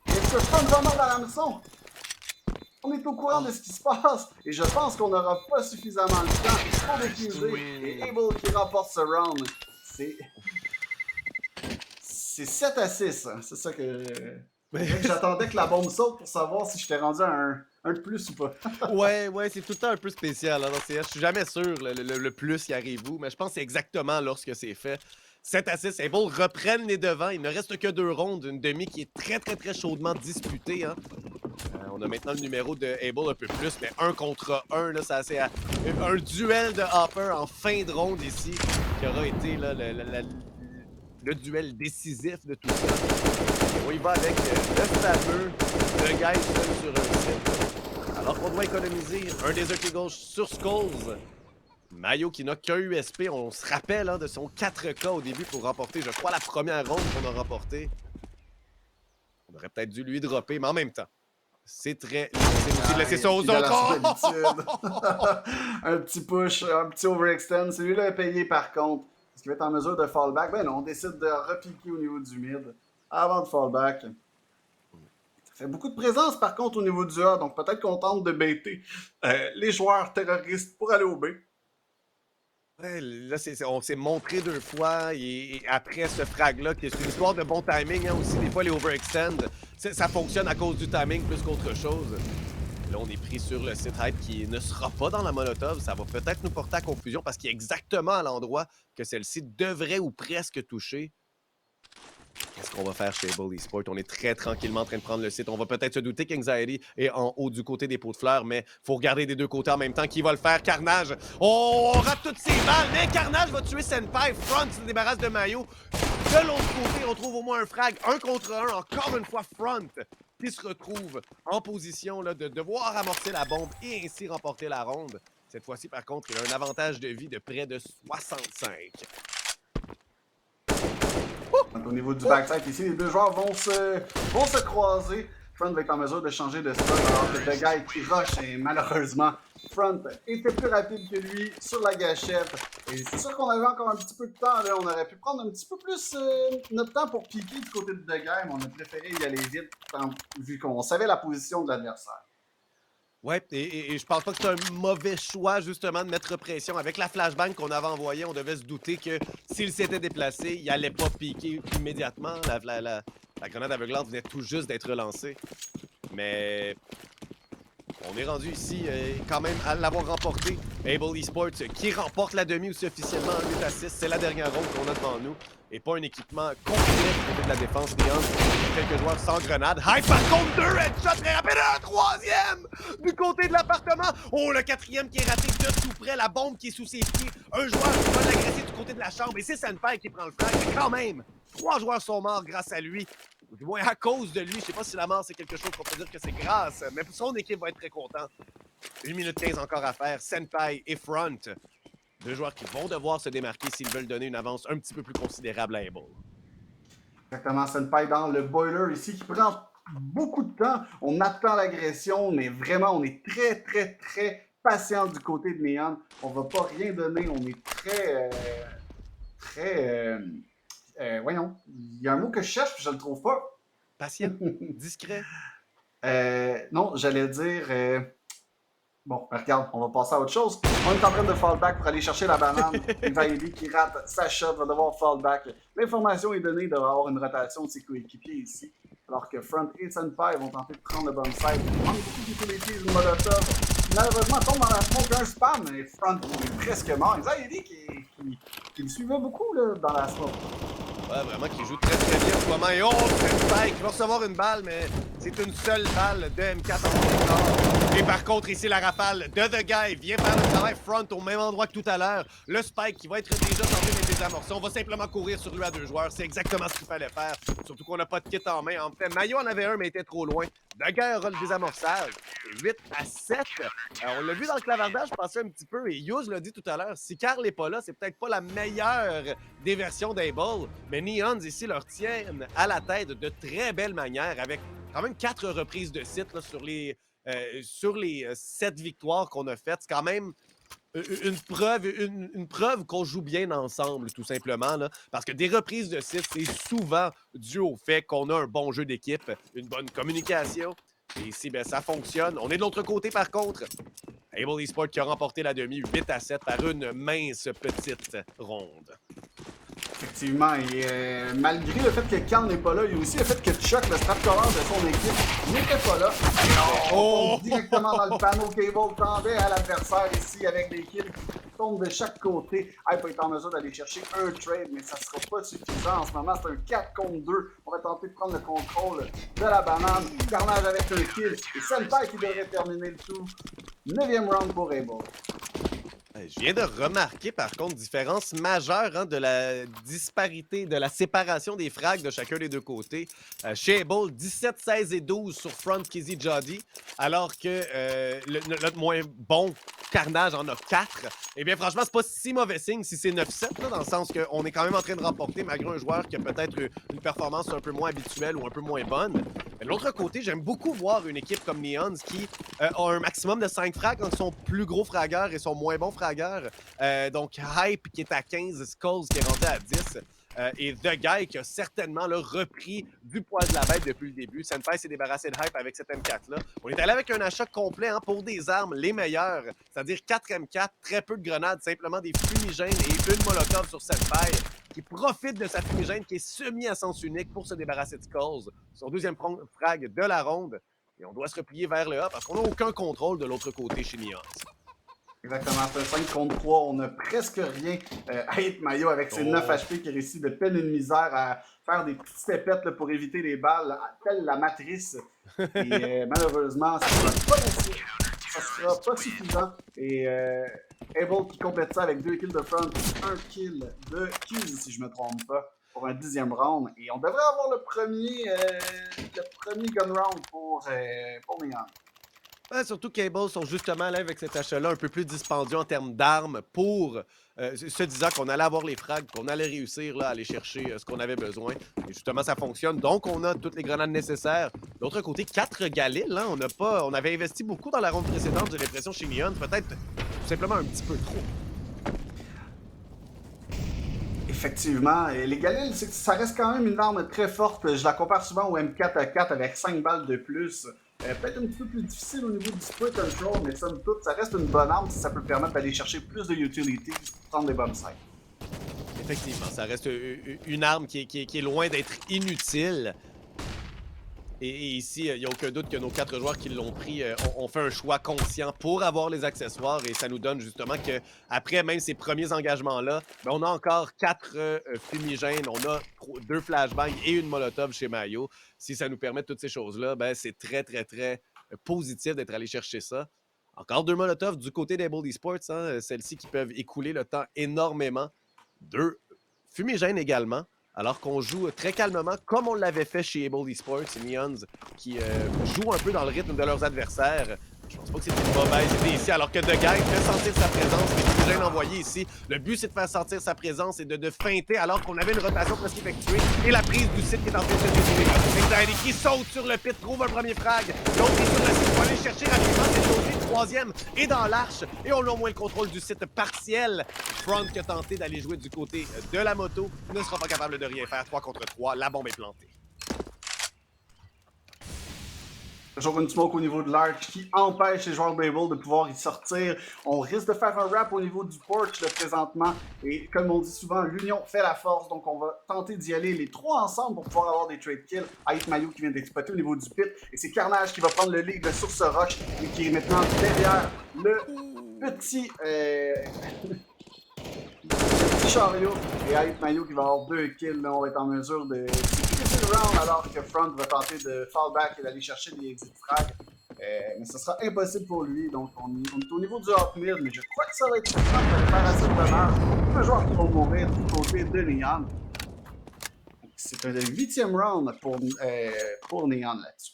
Est-ce que Front va mordre à l'hameçon? On est au courant de ce qui se passe et je pense qu'on n'aura pas suffisamment de temps pour défuser. Et Able qui remporte ce round. C'est 7-6. Hein. C'est ça que. J'attendais que la bombe saute pour savoir si je t'ai rendu à un de plus ou pas. ouais, c'est tout le temps un peu spécial. Hein, je suis jamais sûr le plus y arrive-vous, mais je pense que c'est exactement lorsque c'est fait. 7-6, Able reprennent les devants. Il ne reste que 2 rondes. Une demi qui est très chaudement disputée. Hein. On a maintenant le numéro de Able un peu plus, mais 1 contre 1, là, c'est un duel de Hopper en fin de ronde ici, qui aura été là, le duel décisif de tout ça. Et on y va avec le fameux The Guy seul sur un site. Alors qu'on doit économiser un Desert Eagle sur Skulls. Mayo qui n'a qu'un USP, on se rappelle hein, de son 4K au début pour remporter, je crois, la première ronde qu'on a remportée. On aurait peut-être dû lui dropper, mais en même temps. C'est très c'est aussi de laisser ça aux Il a la autres. d'habitude. Un petit push, un petit overextend. Celui-là est payé par contre. Est-ce qu'il va être en mesure de fallback? Ben non, on décide de repiquer au niveau du mid avant de fallback. Ça fait beaucoup de présence par contre au niveau du A, donc peut-être qu'on tente de baiter les joueurs terroristes pour aller au B. Ouais, là, on s'est montré 2 fois et après ce frag-là, qui est une histoire de bon timing, hein, aussi, des fois, les overextend, ça fonctionne à cause du timing plus qu'autre chose. Là, on est pris sur le site hype qui ne sera pas dans la molotov. Ça va peut-être nous porter à confusion parce qu'il est exactement à l'endroit que celle-ci devrait ou presque toucher. Qu'est-ce qu'on va faire chez Able Esports? On est très tranquillement en train de prendre le site. On va peut-être se douter qu'Anxiety est en haut du côté des pots de fleurs, mais il faut regarder des deux côtés en même temps. Qui va le faire? Carnage! Oh, on rate toutes ses balles, mais Carnage va tuer Senpai. Front se débarrasse de Mayo. De l'autre côté, on trouve au moins un frag. 1 contre 1, encore une fois Front, qui se retrouve en position là, de devoir amorcer la bombe et ainsi remporter la ronde. Cette fois-ci, par contre, il a un avantage de vie de près de 65. Donc, au niveau du backside ici, les deux joueurs vont se croiser. Front va être en mesure de changer de spot alors que The Guy qui rush et malheureusement Front était plus rapide que lui sur la gâchette. Et c'est sûr qu'on avait encore un petit peu de temps. Là. On aurait pu prendre un petit peu plus notre temps pour piquer du côté de The Guy, mais on a préféré y aller vite vu qu'on savait la position de l'adversaire. Ouais, et je pense pas que c'est un mauvais choix, justement, de mettre pression. Avec la flashbang qu'on avait envoyée, on devait se douter que s'il s'était déplacé, il allait pas piquer immédiatement. La grenade aveuglante venait tout juste d'être lancée. Mais on est rendu ici, quand même, à l'avoir remporté. Able Esports qui remporte la demi aussi officiellement en 8-6. C'est la dernière ronde qu'on a devant nous. Et pas un équipement complet du côté de la défense. Neon, quelques joueurs sans grenade. Hype par contre, 2 headshots très rapides. Un troisième du côté de l'appartement. Oh, le quatrième qui est raté de tout près. La bombe qui est sous ses pieds. Un joueur qui va l'agresser du côté de la chambre. Et c'est Senpai qui prend le flag. Mais quand même, 3 joueurs sont morts grâce à lui. Ou du moins à cause de lui. Je sais pas si la mort c'est quelque chose qu'on peut dire que c'est grâce. Mais son équipe va être très contente. 1 minute 15 encore à faire. Senpai et Front. 2 joueurs qui vont devoir se démarquer s'ils veulent donner une avance un petit peu plus considérable à Able. Exactement, Senpai dans le boiler ici qui prend beaucoup de temps. On attend l'agression, mais vraiment, on est très, très, très patient du côté de Neon. On va pas rien donner. On est voyons, il y a un mot que je cherche, puis je le trouve pas. Patient, discret. Non, j'allais dire... Bon, regarde, on va passer à autre chose. On est en train de fall back pour aller chercher la banane. Vaidi qui rate sa shot va devoir fall back. L'information est donnée d'avoir une rotation de ses coéquipiers ici. Alors que Front et Senpai vont tenter de prendre le bon side. Il manque beaucoup d'utilities de Molotov. Malheureusement, tombe dans la smoke un spam, mais Front est presque mort. Vaidi qui le suivait beaucoup là, dans la smoke. Ouais, vraiment, qui joue très très bien en ce moment. Et oh, Senpai qui va recevoir une balle, mais c'est une seule balle de M4 en dehors. Et par contre, ici, la rafale de The Guy vient faire le travail Front au même endroit que tout à l'heure. Le Spike qui va être déjà tenté d'être désamorcé. On va simplement courir sur lui à 2 joueurs. C'est exactement ce qu'il fallait faire. Surtout qu'on n'a pas de kit en main. En fait, Mayo en avait un, mais était trop loin. The Guy aura le désamorçage. 8-7. On l'a vu dans le clavardage passer un petit peu. Et Yuz l'a dit tout à l'heure. Si Carl n'est pas là, c'est peut-être pas la meilleure des versions d'Able. Mais Neons ici leur tiennent à la tête de très belle manière avec quand même 4 reprises de site là, sur les 7 victoires qu'on a faites. C'est quand même une preuve qu'on joue bien ensemble, tout simplement. Là, parce que des reprises de site, c'est souvent dû au fait qu'on a un bon jeu d'équipe, une bonne communication. Et ici, ben, ça fonctionne. On est de l'autre côté, par contre. Able Esports qui a remporté la demi 8-7 par une mince petite ronde. Effectivement, et malgré le fait que Karl n'est pas là, il y a aussi le fait que Chuck, le strapcoleur de son équipe, n'était pas là. On tombe directement dans le panneau. Cable tendait à l'adversaire ici avec des kills qui tombent de chaque côté. Hype va être en mesure d'aller chercher un trade, mais ça ne sera pas suffisant. En ce moment, c'est un 4 contre 2. On va tenter de prendre le contrôle de la banane. Carnage avec un kill. Et Senpai qui devrait terminer le tout. 9e round pour Able. Je viens de remarquer, par contre, différence majeure de la disparité, de la séparation des frags de chacun des deux côtés. Chez Able, 17, 16 et 12 sur Front, Kizzy, Jody, alors que notre moins bon Carnage en a 4. Eh bien, franchement, c'est pas si mauvais signe si c'est 9-7, là, dans le sens qu'on est quand même en train de remporter, malgré un joueur qui a peut-être une performance un peu moins habituelle ou un peu moins bonne. Mais de l'autre côté, j'aime beaucoup voir une équipe comme Neons qui a un maximum de 5 frags entre son plus gros fragueur et son moins bon fragueur. Donc, Hype qui est à 15, Skulls qui est rendu à 10. Et The Guy qui a certainement là, repris du poil de la bête depuis le début. Senpai s'est débarrassé de Hype avec cette M4-là. On est allé avec un achat complet hein, pour des armes les meilleures, c'est-à-dire 4 M4, très peu de grenades, simplement des fumigènes et une molotov sur Senpai qui profite de sa fumigène qui est semi à sens unique pour se débarrasser de Skulls. Son deuxième frag de la ronde. Et on doit se replier vers le A parce qu'on n'a aucun contrôle de l'autre côté chez Neons. Exactement, c'est 5 contre 3, on n'a presque rien à Hit Mayo avec ses 9 HP qui réussit de peine et de misère à faire des petites pépettes là, pour éviter les balles, telle la matrice. Et malheureusement, ça ne sera pas possible. Ça sera pas suffisant. Et Able qui complète ça avec 2 kills de front, 1 kill de Keys, si je me trompe pas, pour un 10e round. Et on devrait avoir le premier gun round pour Neon. Ouais, surtout Cable sont justement là avec cet achat-là un peu plus dispendieux en termes d'armes pour se disant qu'on allait avoir les frags, qu'on allait réussir là, à aller chercher ce qu'on avait besoin. Et justement, ça fonctionne. Donc, on a toutes les grenades nécessaires. De l'autre côté, 4 Galil. Hein, on avait investi beaucoup dans la ronde précédente, j'ai l'impression, chez Neon. Peut-être tout simplement un petit peu trop. Effectivement. Et les Galil, ça reste quand même une arme très forte. Je la compare souvent au M4A4 avec 5 balles de plus. Peut-être un petit peu plus difficile au niveau du split control, mais somme toute, ça reste une bonne arme si ça peut permettre d'aller chercher plus de utilities pour prendre des bonnes sites. Effectivement, ça reste une arme qui est loin d'être inutile. Et ici, il n'y a aucun doute que nos 4 joueurs qui l'ont pris ont fait un choix conscient pour avoir les accessoires. Et ça nous donne justement qu'après même ces premiers engagements-là, ben, on a encore 4 fumigènes, on a 2 flashbangs et une molotov chez Mayo. Si ça nous permet toutes ces choses-là, ben, c'est très, très, très positif d'être allé chercher ça. Encore 2 molotovs du côté des Bold Esports, hein, celles-ci qui peuvent écouler le temps énormément. 2 fumigènes également. Alors qu'on joue très calmement, comme on l'avait fait chez Able Esports, Neons, qui jouent un peu dans le rythme de leurs adversaires. Je pense pas que c'est une mauvaise idée ici, alors que De Guy fait sentir sa présence, les fumigènes envoyés ici. Le but, c'est de faire sentir sa présence et de feinter alors qu'on avait une rotation presque effectuée. Et la prise du site qui est en train de se dérouler. Anxiety qui saute sur le pit, trouve un premier frag. L'autre est sur le site, il va aller chercher rapidement cette dosée. Troisième est dans l'arche. Et on a au moins le contrôle du site partiel. Front qui a tenté d'aller jouer du côté de la moto ne sera pas capable de rien faire. 3 contre 3, la bombe est plantée. Toujours une smoke au niveau de l'arch qui empêche les joueurs d'Able de pouvoir y sortir. On risque de faire un wrap au niveau du porch de présentement. Et comme on dit souvent, l'union fait la force. Donc on va tenter d'y aller les 3 ensemble pour pouvoir avoir des trade kills. Hype Mayo qui vient d'exploiter au niveau du pit. Et c'est Carnage qui va prendre le lead sur ce rush et qui est maintenant derrière le petit... chariot et Hype Mayo qui va avoir 2 kills. Là, on va être en mesure de sécuriser le round alors que Front va tenter de fall back et d'aller chercher des exit frags. Mais ce sera impossible pour lui. Donc on est au niveau du hot mid, mais je crois que ça va être suffisant pour faire assez de dommages. Un joueur qui va mourir du côté de Neon. C'est le 8e round pour Neon là-dessus.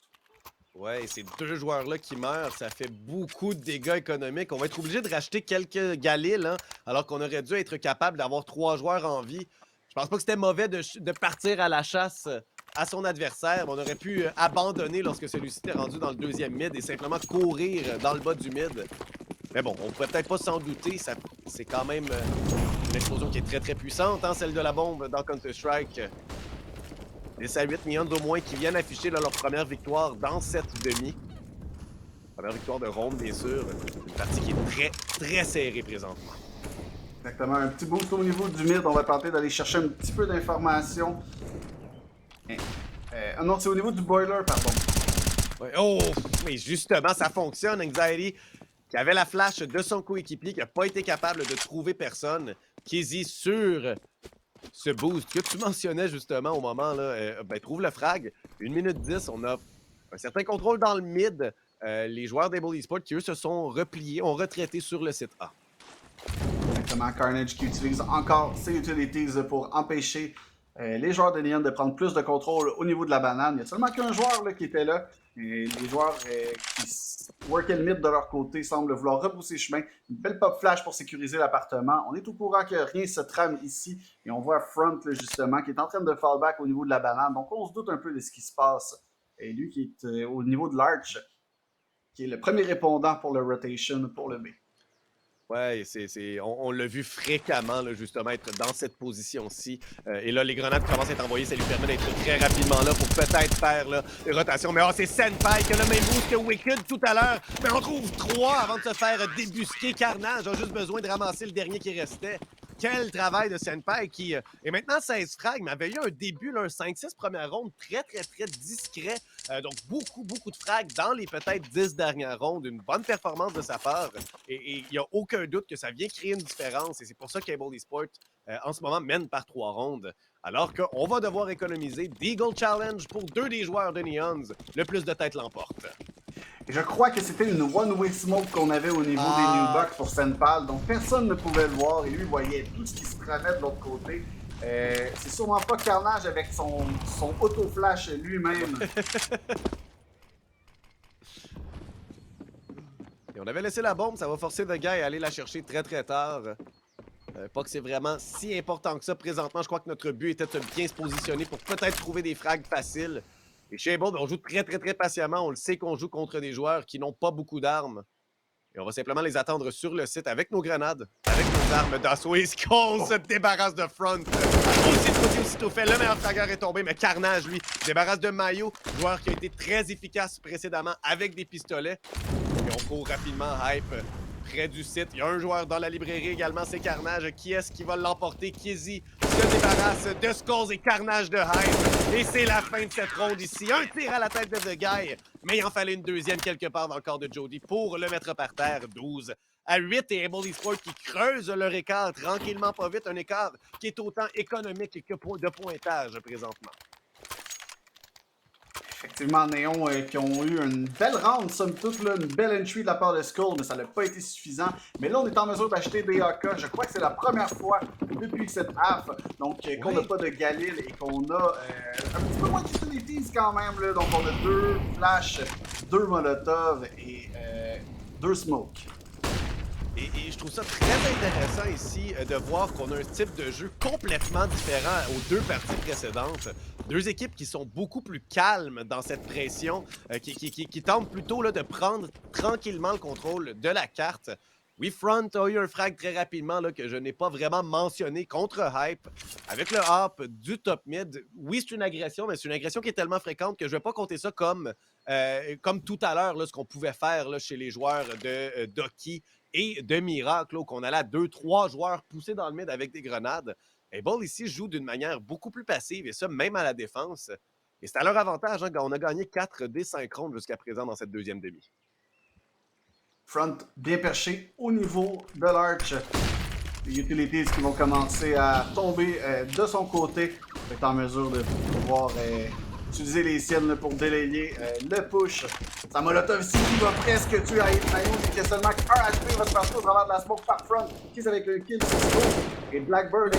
Ouais, ces 2 joueurs-là qui meurent, ça fait beaucoup de dégâts économiques. On va être obligé de racheter quelques Galil, hein, alors qu'on aurait dû être capable d'avoir 3 joueurs en vie. Je pense pas que c'était mauvais de partir à la chasse à son adversaire. On aurait pu abandonner lorsque celui-ci était rendu dans le 2e mid et simplement courir dans le bas du mid. Mais bon, on pourrait peut-être pas s'en douter. C'est quand même une explosion qui est très très puissante, hein, celle de la bombe dans Counter-Strike. Les à 8 Neons au moins qui viennent afficher là, leur première victoire dans cette demi. Première victoire de ronde, bien sûr. Une partie qui est très, très serrée présentement. Exactement. Un petit boost au niveau du mid. On va tenter d'aller chercher un petit peu d'informations. Non, c'est au niveau du boiler, pardon. Ouais. Oh, mais justement, ça fonctionne. Anxiety, qui avait la flash de son coéquipier, qui n'a pas été capable de trouver personne. Kizzy sur ce boost que tu mentionnais justement au moment, là, trouve le frag. 1 minute 10, on a un certain contrôle dans le mid. Les joueurs d'Able Esports qui, eux, se sont repliés, ont retraité sur le site A. Exactement, Carnage qui utilise encore ses utilities pour empêcher les joueurs de Neon de prendre plus de contrôle au niveau de la banane. Il y a seulement qu'un joueur là, qui était là. Et les joueurs qui workaient le mid de leur côté semblent vouloir repousser chemin. Une belle pop flash pour sécuriser l'appartement. On est au courant que rien se trame ici. Et on voit Front, là, justement, qui est en train de fall back au niveau de la banane. Donc on se doute un peu de ce qui se passe Et lui qui est au niveau de l'arch, qui est le premier répondant pour le rotation pour le B. Ouais, on l'a vu fréquemment, là, justement, être dans cette position-ci. Et là, les grenades commencent à être envoyées, ça lui permet d'être très rapidement là pour peut-être faire là, les rotations. Mais oh, c'est Senpai qui a le même boost que Wicked tout à l'heure. Mais on trouve 3 avant de se faire débusquer. Carnage a juste besoin de ramasser le dernier qui restait. Quel travail de Senpai qui est maintenant 16 frags, mais avait eu un début, là, un 5-6 première ronde très discret. Donc, beaucoup de frags dans les peut-être 10 dernières rondes. Une bonne performance de sa part. Et il n'y a aucun doute que ça vient créer une différence. Et c'est pour ça qu'Able Esports, en ce moment, mène par 3 rondes. Alors qu'on va devoir économiser d'Eagle Challenge pour 2 des joueurs de Neons. Le plus de têtes l'emporte. Et je crois que c'était une one-way smoke qu'on avait au niveau des New Bucks pour Senpal, donc personne ne pouvait le voir et lui voyait tout ce qui se tramait de l'autre côté. C'est sûrement pas Carnage avec son auto-flash lui-même. Et on avait laissé la bombe, ça va forcer The Guy à aller la chercher très tard. Pas que c'est vraiment si important que ça présentement. Je crois que notre but était de bien se positionner pour peut-être trouver des frags faciles. Et chez Able, on joue très patiemment. On le sait qu'on joue contre des joueurs qui n'ont pas beaucoup d'armes. Et on va simplement les attendre sur le site avec nos grenades, avec nos armes d'assaut. Et Skull se débarrasse de Front. Aussitôt fait, le meilleur fragueur est tombé, mais Carnage, lui, se débarrasse de Mayo, joueur qui a été très efficace précédemment avec des pistolets. Et on court rapidement Hype près du site. Il y a un joueur dans la librairie également, c'est Carnage. Qui est-ce qui va l'emporter? Kiezi se débarrasse de Skulls et Carnage de Hype. Et c'est la fin de cette ronde ici. Un tir à la tête de The Guy, mais il en fallait une deuxième quelque part dans le corps de Jody pour le mettre par terre. 12-8 et Able Esports qui creuse leur écart tranquillement pas vite. Un écart qui est autant économique que de pointage présentement. Effectivement, Néon qui ont eu une belle round, somme toute, là, une belle entry de la part de Skull, mais ça n'a pas été suffisant. Mais là, on est en mesure d'acheter des AK. Je crois que c'est la première fois depuis cette half donc qu'on n'a pas de Galil et qu'on a un petit peu moins d'utilities quand même. Là. Donc, on a 2 flash, 2 molotov et 2 smoke. Et je trouve ça très intéressant ici de voir qu'on a un type de jeu complètement différent aux 2 parties précédentes. 2 équipes qui sont beaucoup plus calmes dans cette pression, qui tentent plutôt là, de prendre tranquillement le contrôle de la carte. Oui, Front a eu un frag très rapidement là, que je n'ai pas vraiment mentionné contre Hype. Avec le hop du top mid, oui, c'est une agression, mais c'est une agression qui est tellement fréquente que je ne vais pas compter ça comme tout à l'heure, ce qu'on pouvait faire là, chez les joueurs de Doki et de Miracle, où on allait à 2-3 joueurs poussés dans le mid avec des grenades. Able ici joue d'une manière beaucoup plus passive, et ça même à la défense. Et c'est à leur avantage, hein, on a gagné 4 des 5 rondes jusqu'à présent dans cette deuxième demi. Front bien perché au niveau de l'arch. Les utilities qui vont commencer à tomber de son côté. Il est en mesure de pouvoir utiliser les siennes là, pour délayer le push. Sa molotov ici qui va presque tuer Mayo, mais qui a seulement 1 HP, va se passer au travers de la smoke par Front. Qui est avec le kill, c'est et Blackbird est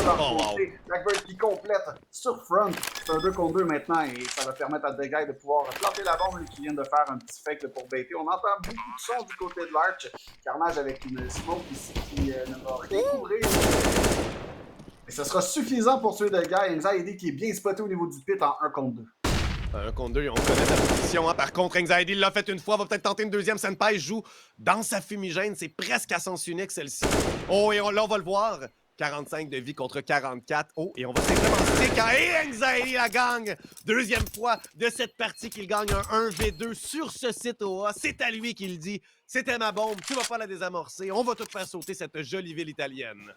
leur côté. Blackbird qui complète sur Front. C'est un 2 contre 2 maintenant et ça va permettre à The Guy de pouvoir planter la bombe qui vient de faire un petit fake pour baiter. On entend beaucoup de sons du côté de l'arch. Carnage avec une smoke ici qui ne va rien couvrir. Et ce sera suffisant pour tuer The Guy. Anxiety qui est bien spoté au niveau du pit en 1 contre 2. 1 contre 2, on connaît la position. Hein. Par contre, Anxiety l'a fait une fois, va peut-être tenter une deuxième. Senpai joue dans sa fumigène. C'est presque à sens unique, celle-ci. Oh, et là, on va le voir. 45 de vie contre 44. Oh, et on va simplement stick. Et Anxiety la gagne. Deuxième fois de cette partie qu'il gagne un 1v2 sur ce site OA. C'est à lui qu'il dit. C'était ma bombe, tu vas pas la désamorcer. On va tout faire sauter cette jolie ville italienne.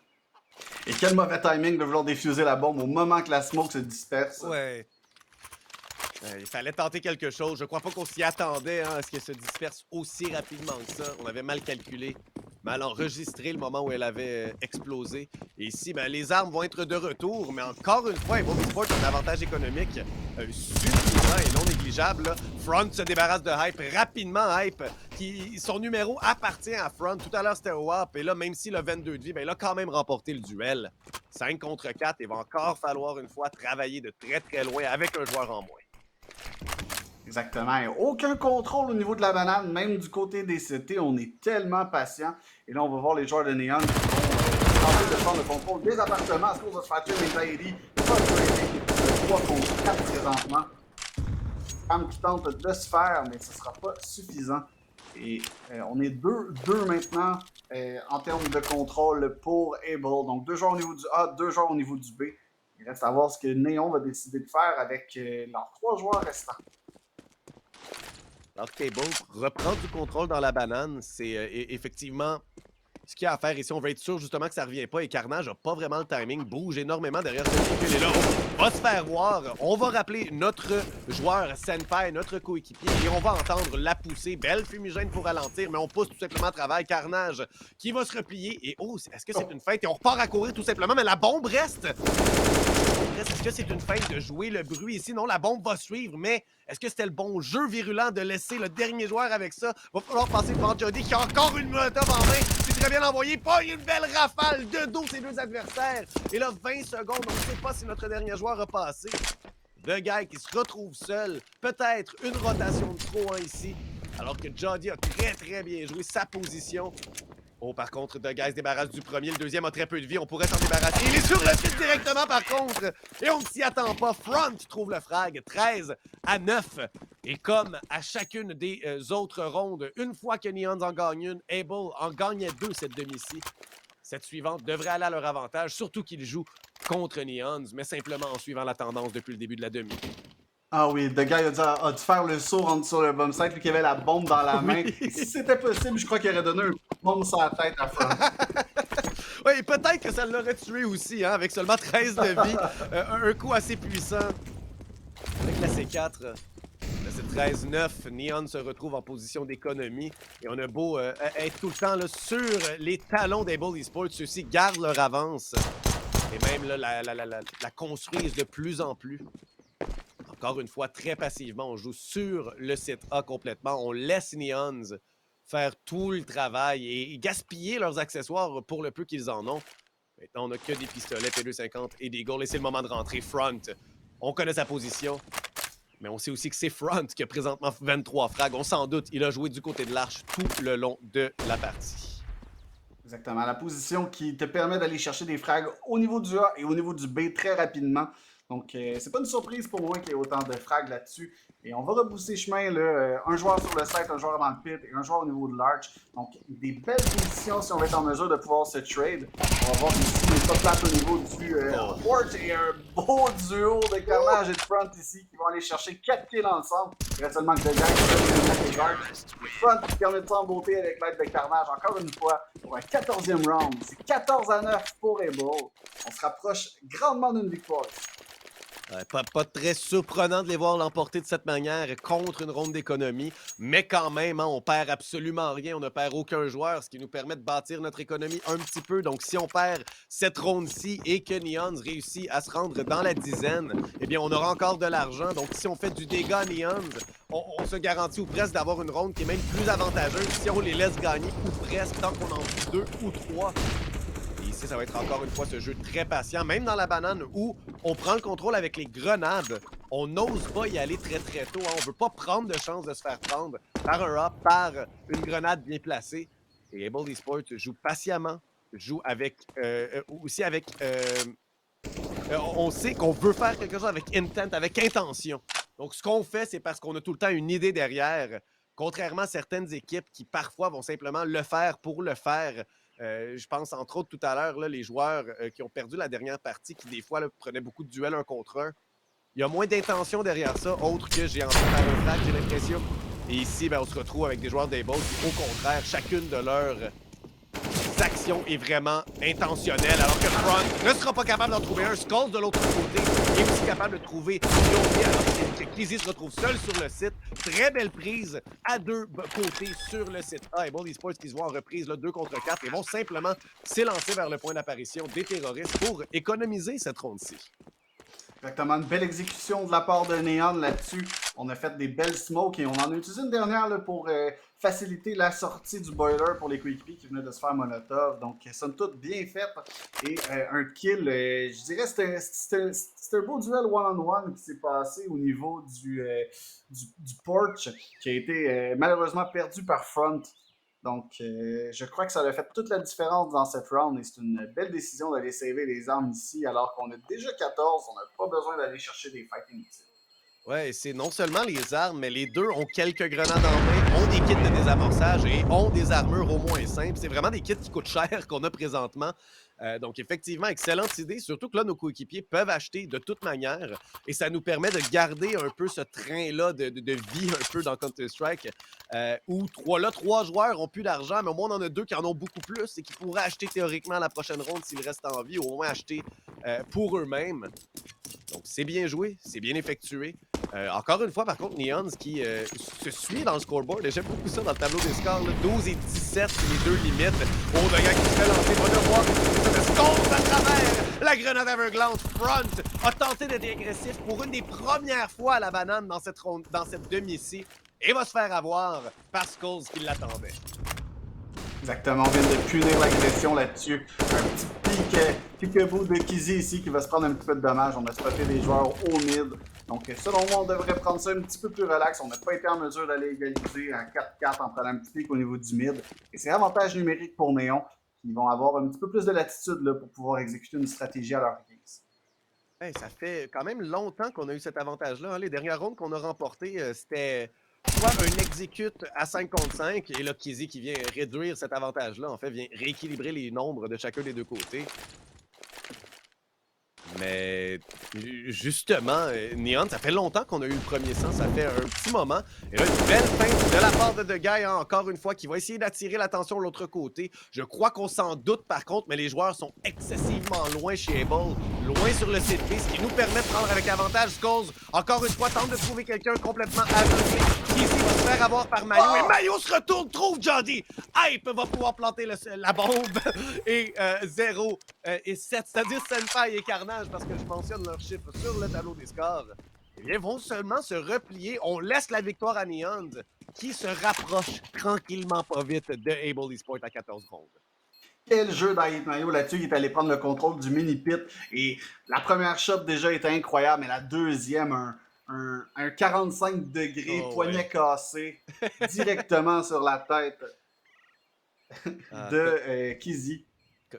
Et quel mauvais timing de vouloir défuser la bombe au moment que la smoke se disperse. Ouais. Il fallait tenter quelque chose. Je crois pas qu'on s'y attendait à ce qu'elle se disperse aussi rapidement que ça. On avait mal calculé, mal enregistré le moment où elle avait explosé. Et ici, les armes vont être de retour, mais encore une fois, Able Esports a un avantage économique suffisant et non négligeable. Là. Front se débarrasse de Hype rapidement. Hype, son numéro appartient à Front. Tout à l'heure, c'était WAP. Et là, même s'il a 22 de vie, il a quand même remporté le duel. 5 contre 4. Il va encore falloir une fois travailler de très loin avec un joueur en moins. Exactement. Et aucun contrôle au niveau de la banane, même du côté des CT. On est tellement patient. Et là, on va voir les joueurs de Neon qui vont tenter de prendre le contrôle des appartements. À cause de se faire tuer Anxiety. Pas de 3 contre 4 présentement. Fram qui tente de se faire, mais ce ne sera pas suffisant. Et on est 2 maintenant en termes de contrôle pour Able. Donc 2 joueurs au niveau du A, 2 joueurs au niveau du B. Il reste à voir ce que Néon va décider de faire avec leurs 3 joueurs restants. Alors, Cable reprend du contrôle dans la banane. C'est effectivement ce qu'il y a à faire ici. On veut être sûr justement que ça ne revient pas. Et Carnage n'a pas vraiment le timing. Bouge énormément derrière ce véhicule. Et là, on va se faire voir. On va rappeler notre joueur Senpai, notre coéquipier. Et on va entendre la poussée. Belle fumigène pour ralentir. Mais on pousse tout simplement à travers. Carnage qui va se replier. Et oh, est-ce que c'est une feinte? Et on repart à courir tout simplement. Mais la bombe reste. Est-ce que c'est une feinte de jouer le bruit ici? Non, la bombe va suivre, mais est-ce que c'était le bon jeu virulent de laisser le dernier joueur avec ça? Va falloir passer par Jody qui a encore une molotov en main. C'est très bien envoyé. Pas une belle rafale de dos ces deux adversaires. Et là, 20 secondes, on ne sait pas si notre dernier joueur a passé. The Guy qui se retrouve seul. Peut-être une rotation de trop ici. Alors que Jody a très bien joué sa position. Oh, par contre, The Guy se débarrasse du premier. Le deuxième a très peu de vie. On pourrait s'en débarrasser. Il est sur le site directement, par contre. Et on ne s'y attend pas. Front trouve le frag. 13-9. Et comme à chacune des autres rondes, une fois que Neons en gagne une, Able en gagnait 2 cette demi-ci. Cette suivante devrait aller à leur avantage, surtout qu'ils jouent contre Neons, mais simplement en suivant la tendance depuis le début de la demi. Ah oui, The Guy a dû faire le saut rendu sur le bomb site, lui qui avait la bombe dans la main. Oui. Et si c'était possible, je crois qu'il aurait donné un bombe sur la tête à Front. Oui, peut-être que ça l'aurait tué aussi, hein, avec seulement 13 de vie. Un coup assez puissant. Avec la C4, là, c'est 13-9. Neon se retrouve en position d'économie. Et on a beau être tout le temps là, sur les talons des Bully Sports. Ceux-ci gardent leur avance. Et même là, la construisent de plus en plus. Encore une fois, très passivement, on joue sur le site A complètement. On laisse Neons faire tout le travail et gaspiller leurs accessoires pour le peu qu'ils en ont. Maintenant, on n'a que des pistolets P250 et des goals. Et c'est le moment de rentrer. Front, on connaît sa position. Mais on sait aussi que c'est Front qui a présentement 23 frags. On s'en doute, il a joué du côté de l'arche tout le long de la partie. Exactement. La position qui te permet d'aller chercher des frags au niveau du A et au niveau du B très rapidement. Donc, c'est pas une surprise pour moi qu'il y ait autant de frags là-dessus. Et on va repousser chemin, là, un joueur sur le site, un joueur dans le pit et un joueur au niveau de l'arch. Donc, des belles positions si on va être en mesure de pouvoir se trade. On va voir ici les top plates au niveau du port et un beau duo de Carnage et de Front ici qui vont aller chercher 4 kills ensemble. Il reste seulement que The Guy qui va les guards. Front qui permet de s'emboîter avec l'aide de Carnage encore une fois pour un 14e round. C'est 14-9 pour Able. On se rapproche grandement d'une victoire. Pas très surprenant de les voir l'emporter de cette manière contre une ronde d'économie, mais quand même, hein, on perd absolument rien, on ne perd aucun joueur, ce qui nous permet de bâtir notre économie un petit peu. Donc, si on perd cette ronde-ci et que Neons réussit à se rendre dans la dizaine, eh bien, on aura encore de l'argent. Donc, si on fait du dégât à Neons, on se garantit ou presque d'avoir une ronde qui est même plus avantageuse si on les laisse gagner ou presque tant qu'on en fait 2 ou 3. Ici, ça va être encore une fois ce jeu très patient, même dans la banane où on prend le contrôle avec les grenades. On n'ose pas y aller très tôt. Hein. On ne veut pas prendre de chance de se faire prendre par un up, par une grenade bien placée. Et Able Esports joue patiemment, joue avec aussi avec. On sait qu'on veut faire quelque chose avec intent, avec intention. Donc, ce qu'on fait, c'est parce qu'on a tout le temps une idée derrière. Contrairement à certaines équipes qui parfois vont simplement le faire pour le faire. Je pense entre autres tout à l'heure, les joueurs qui ont perdu la dernière partie, qui des fois là, prenaient beaucoup de duels un contre un. Il y a moins d'intention derrière ça, autre que j'ai envie de faire un flag, j'ai l'impression. Et ici, ben, on se retrouve avec des joueurs d'Able qui, au contraire, chacune de leurs action est vraiment intentionnelle, alors que Front ne sera pas capable d'en trouver un. Skulls, de l'autre côté, est aussi capable de trouver Yogi, alors que Clizy se retrouve seul sur le site. Très belle prise à 2 côtés sur le site A. Et bon, les Sports qui se voient en reprise, là, 2 contre 4, et vont simplement s'élancer vers le point d'apparition des terroristes pour économiser cette ronde-ci. Exactement, une belle exécution de la part de Neon là-dessus. On a fait des belles smokes et on en a utilisé une dernière là, pour faciliter la sortie du boiler pour les coéquipiers qui venaient de se faire Molotov. Donc, somme toute bien faite. Et un kill, je dirais c'était un beau duel one-on-one qui s'est passé au niveau du porch qui a été malheureusement perdu par Front. Donc, je crois que ça a fait toute la différence dans cette round et c'est une belle décision d'aller saver les armes ici alors qu'on a déjà 14, on n'a pas besoin d'aller chercher des fights inutiles. Ouais, c'est non seulement les armes, mais les deux ont quelques grenades en main, ont des kits de désamorçage et ont des armures au moins simples. C'est vraiment des kits qui coûtent cher qu'on a présentement. Donc, effectivement, excellente idée. Surtout que là, nos coéquipiers peuvent acheter de toute manière et ça nous permet de garder un peu ce train-là de vie un peu dans Counter-Strike où trois joueurs ont plus d'argent, mais au moins on en a deux qui en ont beaucoup plus et qui pourraient acheter théoriquement la prochaine ronde s'ils restent en vie, ou au moins acheter pour eux-mêmes. Donc, c'est bien joué, c'est bien effectué. Encore une fois, par contre, Neons qui se suit dans le scoreboard, et j'aime beaucoup ça dans le tableau des scores, là, 12 et 17, c'est les deux limites. Oh, le gars qui se fait lancer, va devoir utiliser le scope à travers la grenade Everglance. Front a tenté d'être agressif pour une des premières fois à la banane dans cette demi-ci, et va se faire avoir par Skulls qui l'attendait. Exactement, on vient de punir l'agression là-dessus. Un petit peekaboo de Kizzy ici qui va se prendre un petit peu de dommages. On a spoté des joueurs au mid. Donc, selon moi, on devrait prendre ça un petit peu plus relax. On n'a pas été en mesure d'aller égaliser à 4-4 en prenant un petit pic au niveau du mid. Et c'est avantage numérique pour Néon qui vont avoir un petit peu plus de latitude là, pour pouvoir exécuter une stratégie à leur guise. Hey, ça fait quand même longtemps qu'on a eu cet avantage-là. Hein. Les dernières rondes qu'on a remportées, c'était soit un exécute à 5 contre 5, et là, Kizzy qui vient réduire cet avantage-là, en fait, vient rééquilibrer les nombres de chacun des deux côtés. Mais justement, Neon, ça fait longtemps qu'on a eu le premier sang, ça fait un petit moment. Et là, une belle feinte de la part de Guy, hein, encore une fois, qui va essayer d'attirer l'attention de l'autre côté. Je crois qu'on s'en doute par contre, mais les joueurs sont excessivement loin chez Able, loin sur le site B, ce qui nous permet de prendre avec avantage. Skulls, encore une fois, tente de trouver quelqu'un complètement aveuglé. Kizzy va se faire avoir par Mayo, et Mayo se retourne, trouve Jody. Hype va pouvoir planter la bombe. Et 0 et 7, c'est-à-dire Senpai et Carnage, parce que je mentionne leurs chiffres sur le tableau des scores, eh bien, vont seulement se replier. On laisse la victoire à Neons, qui se rapproche tranquillement pas vite de Able Esports à 14 rondes. Quel jeu d'Aït Mayo là-dessus, il est allé prendre le contrôle du mini-pit. Et la première shot déjà était incroyable, mais la deuxième, un 45 degrés, poignet cassé, directement sur la tête de Kizzy.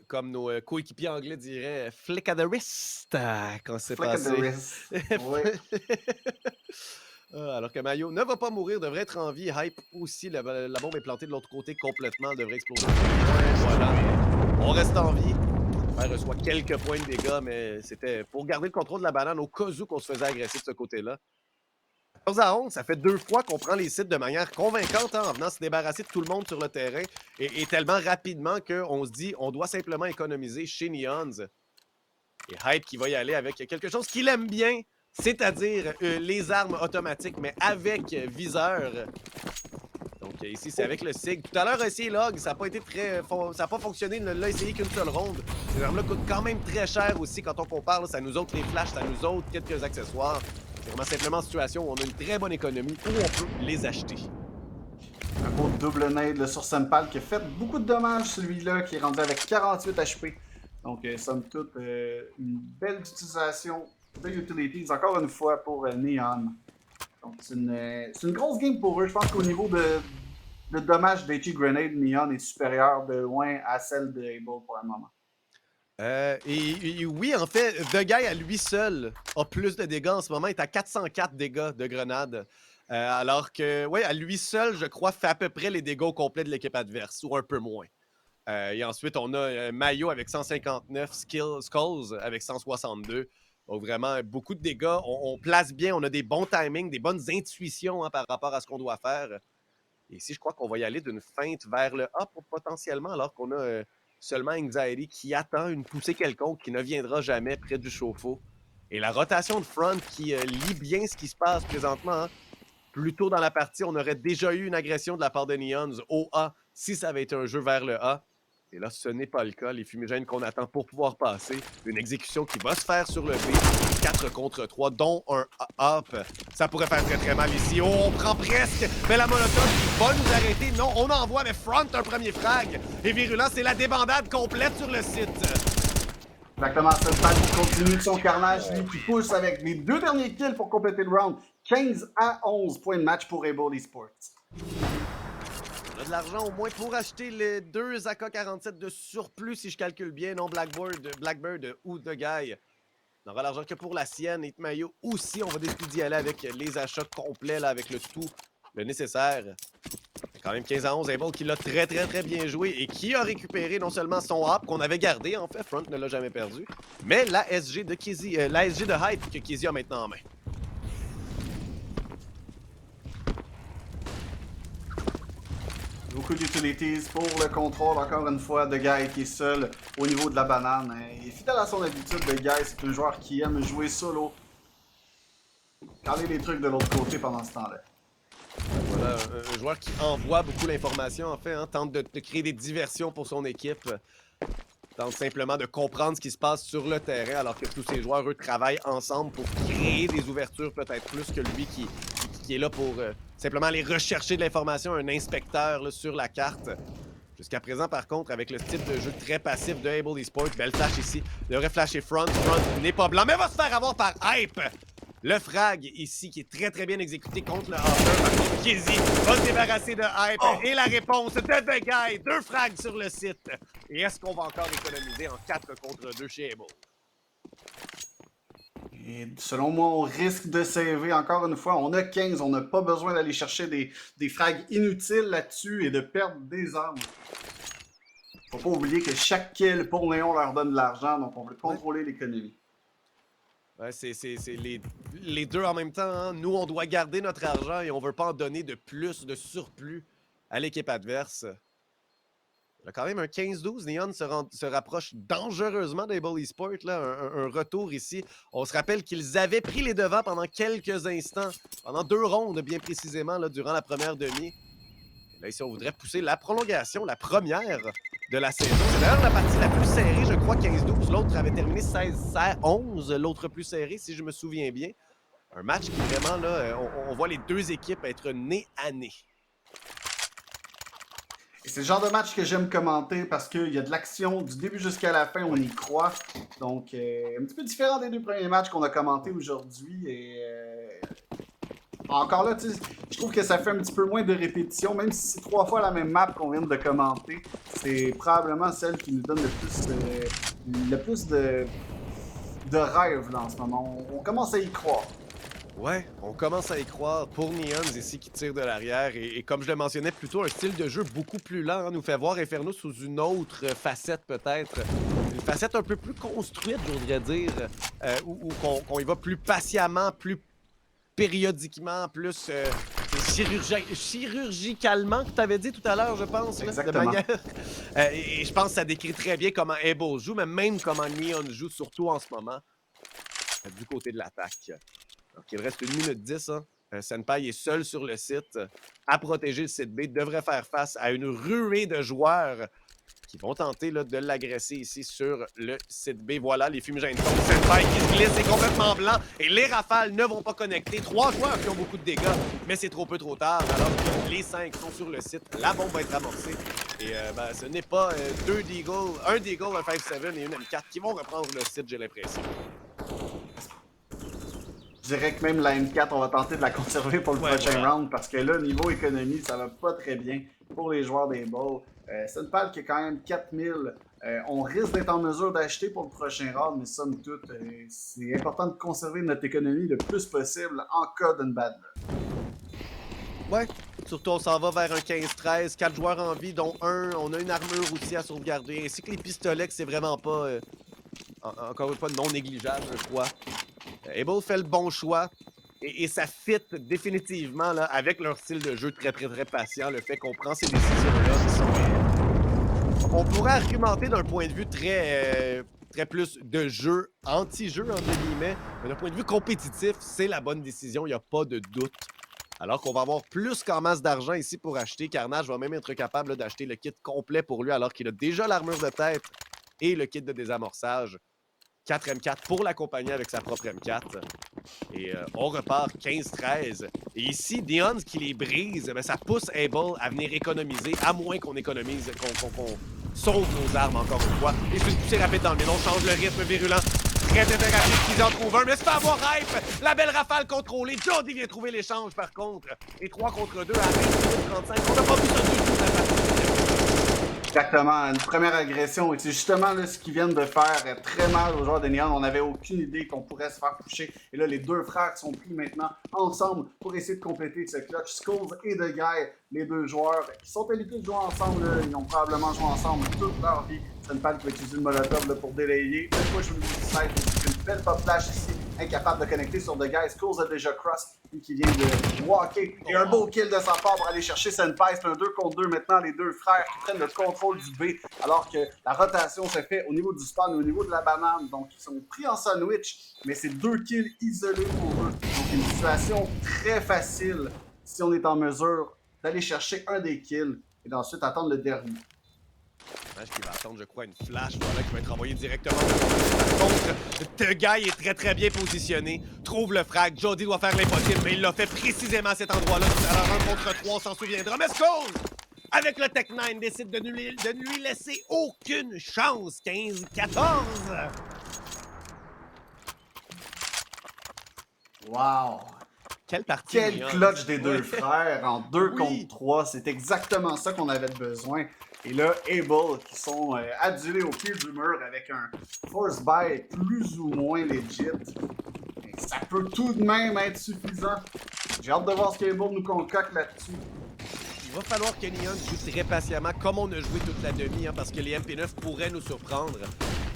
Comme nos coéquipiers anglais diraient, flick at the wrist quand c'est Flick passé. at the wrist. Oui. Alors que Mayo ne va pas mourir, devrait être en vie. Hype aussi, la bombe est plantée de l'autre côté complètement, elle devrait exploser. Voilà, on reste en vie. Elle reçoit quelques points de dégâts, mais c'était pour garder le contrôle de la banane au cas où qu'on se faisait agresser de ce côté-là. 14 à 11, ça fait 2 fois qu'on prend les sites de manière convaincante hein, en venant se débarrasser de tout le monde sur le terrain et tellement rapidement qu'on se dit on doit simplement économiser chez Neons. Et Hype qui va y aller avec quelque chose qu'il aime bien, c'est-à-dire les armes automatiques, mais avec viseur. Donc ici, c'est avec le SIG. Tout à l'heure, essayé Log, ça n'a pas été ça n'a pas fonctionné, il ne l'a essayé qu'une seule ronde. Ces armes-là coûtent quand même très cher aussi quand on compare. Là, ça nous ôte les flashs, ça nous ôte quelques accessoires. C'est vraiment simplement une situation où on a une très bonne économie, où on peut les acheter. Un beau double nade là, sur Senpal qui a fait beaucoup de dommages, celui-là, qui est rendu avec 48 HP. Donc, somme toute, une belle utilisation de utilities, encore une fois, pour Neon. Donc, c'est une grosse game pour eux. Je pense qu'au niveau de dommages d'HE Grenade, Neon est supérieur de loin à celle de Able pour un moment. Et oui, en fait, The Guy à lui seul a plus de dégâts en ce moment. Il est à 404 dégâts de grenade. Alors que, oui, à lui seul, je crois, fait à peu près les dégâts au complet de l'équipe adverse, ou un peu moins. Et ensuite, on a Mayo avec 159, Skulls avec 162. Donc vraiment, beaucoup de dégâts. On place bien, on a des bons timings, des bonnes intuitions hein, par rapport à ce qu'on doit faire. Et ici, je crois qu'on va y aller d'une feinte vers le A pour potentiellement, alors qu'on a seulement Anxiety qui attend une poussée quelconque qui ne viendra jamais près du chauffe-eau. Et la rotation de front qui lit bien ce qui se passe présentement. Hein. Plus tôt dans la partie, on aurait déjà eu une agression de la part de Neons au A si ça avait été un jeu vers le A. Et là, ce n'est pas le cas. Les fumigènes qu'on attend pour pouvoir passer. Une exécution qui va se faire sur le B. 4 contre 3, dont un up. Ça pourrait faire très très mal ici. Oh, on prend presque. Mais la Molotov qui va nous arrêter. Non, on envoie, mais Front un premier frag. Et Virulent, c'est la débandade complète sur le site. Exactement, Senpal qui continue de son carnage, lui qui pousse avec les 2 derniers kills pour compléter le round. 15 à 11 points de match pour Able Esports. On a de l'argent au moins pour acheter les 2 AK-47 de surplus, si je calcule bien, non Blackbird ou The Guy. n'aura l'argent que pour la sienne. Et Mayo aussi, on va décider d'y aller avec les achats complets, là, avec le tout, le nécessaire. Quand même 15-11, Able qui l'a très bien joué et qui a récupéré non seulement son hop qu'on avait gardé, en fait, Front ne l'a jamais perdu, mais la SG de Kizzy, la SG de Hype que Kizzy a maintenant en main. Beaucoup d'utilities pour le contrôle, encore une fois, de Guy qui est seul au niveau de la banane. Et fidèle à son habitude, de Guy, c'est un joueur qui aime jouer solo. Caler les trucs de l'autre côté pendant ce temps-là. Voilà, un joueur qui envoie beaucoup l'information, en fait, hein, tente de créer des diversions pour son équipe, tente simplement de comprendre ce qui se passe sur le terrain, alors que tous ces joueurs, eux, travaillent ensemble pour créer des ouvertures, peut-être plus que lui qui est là pour simplement aller rechercher de l'information, un inspecteur là, sur la carte. Jusqu'à présent, par contre, avec le style de jeu très passif de Able Esports, belle flash ici, il aurait flashé Front n'est pas blanc, mais va se faire avoir par Hype! Le frag ici qui est très bien exécuté contre le Hopper. Par contre, Kizzy va se débarrasser de Hype. Et la réponse de The Guy. 2 frags sur le site. Et est-ce qu'on va encore économiser en 4 contre 2 chez Able? Et selon moi, on risque de saver. Encore une fois, on a 15. On n'a pas besoin d'aller chercher des frags inutiles là-dessus et de perdre des armes. Faut pas oublier que chaque kill pour Néon leur donne de l'argent. Donc on veut contrôler l'économie. Ouais, c'est les deux en même temps. Hein. Nous, on doit garder notre argent et on veut pas en donner de plus, de surplus à l'équipe adverse. Il y a quand même un 15-12. Neon se rapproche dangereusement d'Able Esports. Là, un retour ici. On se rappelle qu'ils avaient pris les devants pendant quelques instants, pendant 2 rondes bien précisément, là, durant la première demi. Et là, ici, on voudrait pousser la prolongation, la première de la saison. C'est d'ailleurs la partie la plus serrée, je crois, 15-12. L'autre avait terminé 16-11, l'autre plus serré, si je me souviens bien. Un match qui vraiment, là, on voit les deux équipes être nez à nez. Et c'est le genre de match que j'aime commenter parce qu'il y a de l'action du début jusqu'à la fin, on y croit. Donc, un petit peu différent des 2 premiers matchs qu'on a commentés aujourd'hui. Et encore là, je trouve que ça fait un petit peu moins de répétition, même si c'est 3 fois la même map qu'on vient de commenter. C'est probablement celle qui nous donne le plus de rêve là, en ce moment. On commence à y croire. Ouais, on commence à y croire pour Neons ici qui tire de l'arrière et comme je le mentionnais plus tôt, un style de jeu beaucoup plus lent, hein, nous fait voir Inferno sous une autre facette peut-être. Une facette un peu plus construite, je voudrais dire, où qu'on y va plus patiemment, plus périodiquement, plus chirurgicalement, que tu avais dit tout à l'heure, je pense. Là, de manière... et je pense que ça décrit très bien comment Able joue, mais même comment Neon joue, surtout en ce moment, du côté de l'attaque. Donc, il reste 1 minute 10. Hein. Senpai est seul sur le site à protéger le site B. Devrait faire face à une ruée de joueurs qui vont tenter là, de l'agresser ici sur le site B. Voilà, les fumigènes tombent. Senpai qui se glisse, c'est complètement blanc. Et les rafales ne vont pas connecter. 3 joueurs qui ont beaucoup de dégâts, mais c'est trop peu trop tard. Alors que les 5 sont sur le site. La bombe va être amorcée. Et ce n'est pas 2 Deagle, un Deagle, un 5-7 et une M4 qui vont reprendre le site, j'ai l'impression. Je dirais que même la M4, on va tenter de la conserver pour le prochain round parce que là, niveau économie, ça va pas très bien pour les joueurs des balls. C'est une palle qui est quand même 4000. On risque d'être en mesure d'acheter pour le prochain round, mais somme toute, c'est important de conserver notre économie le plus possible en cas d'une bad luck. Ouais, surtout on s'en va vers un 15-13, 4 joueurs en vie, dont un, on a une armure aussi à sauvegarder, ainsi que les pistolets, que c'est vraiment pas, encore une fois, non négligeable, je crois. Able fait le bon choix et ça fit définitivement là, avec leur style de jeu très patient, le fait qu'on prend ces décisions-là qui sont... On pourrait argumenter d'un point de vue très plus de jeu, anti-jeu, entre guillemets, mais d'un point de vue compétitif, c'est la bonne décision, il n'y a pas de doute. Alors qu'on va avoir plus qu'en masse d'argent ici pour acheter. Carnage va même être capable d'acheter le kit complet pour lui alors qu'il a déjà l'armure de tête et le kit de désamorçage. 4 M4 pour l'accompagner avec sa propre M4. Et on repart 15-13. Et ici, Neons qui les brise, ben, ça pousse Able à venir économiser, à moins qu'on économise, qu'on sauve nos armes encore une fois. Et c'est une poussée rapide dans le mid, on change le rythme virulent. Très rapide qu'ils en trouvent un, mais c'est pas avoir Hype! La belle rafale contrôlée. Jody vient trouver l'échange par contre. Et 3 contre 2 à 35. On n'a pas vu ça du tout, la partie. Exactement, une première agression. Et c'est justement là, ce qu'ils viennent de faire très mal aux joueurs de Neon. On n'avait aucune idée qu'on pourrait se faire toucher. Et là, les deux frères sont pris maintenant ensemble pour essayer de compléter ce clutch. Skulls et The Guy, les deux joueurs qui sont habitués de jouer ensemble, là, ils ont probablement joué ensemble toute leur vie. Senpai qui va utiliser le molotov là, pour délayer. Une fois, je vous le dis, c'est une belle pop flash ici, incapable de connecter sur The Guy. Skulls a déjà cross, lui qui vient de walker. Et un beau kill de sa part pour aller chercher Senpai. C'est un 2 contre 2 maintenant, les deux frères qui prennent le contrôle du B, alors que la rotation se fait au niveau du spawn et au niveau de la banane. Donc, ils sont pris en sandwich, mais c'est 2 kills isolés pour eux. Donc, une situation très facile si on est en mesure d'aller chercher un des kills et d'ensuite attendre le dernier. Qui va attendre, je crois, une flash voilà, qui va être envoyée directement. Par contre, The Guy est très très bien positionné. Trouve le frag. Jody doit faire l'impossible, mais il l'a fait précisément à cet endroit-là. Alors, 1 contre 3, on s'en souviendra. Mais Skull, avec le Tech 9, décide de ne lui laisser aucune chance. 15-14. Wow! Quelle partie! Quel clutch des deux frères en 2 contre 3. C'est exactement ça qu'on avait besoin. Et là, Able, qui sont adulés au pied du mur avec un force buy plus ou moins legit. Et ça peut tout de même être suffisant. J'ai hâte de voir ce qu'Able nous concocte là-dessus. Il va falloir que Neon joue très patiemment, comme on a joué toute la demi, hein, parce que les MP9 pourraient nous surprendre.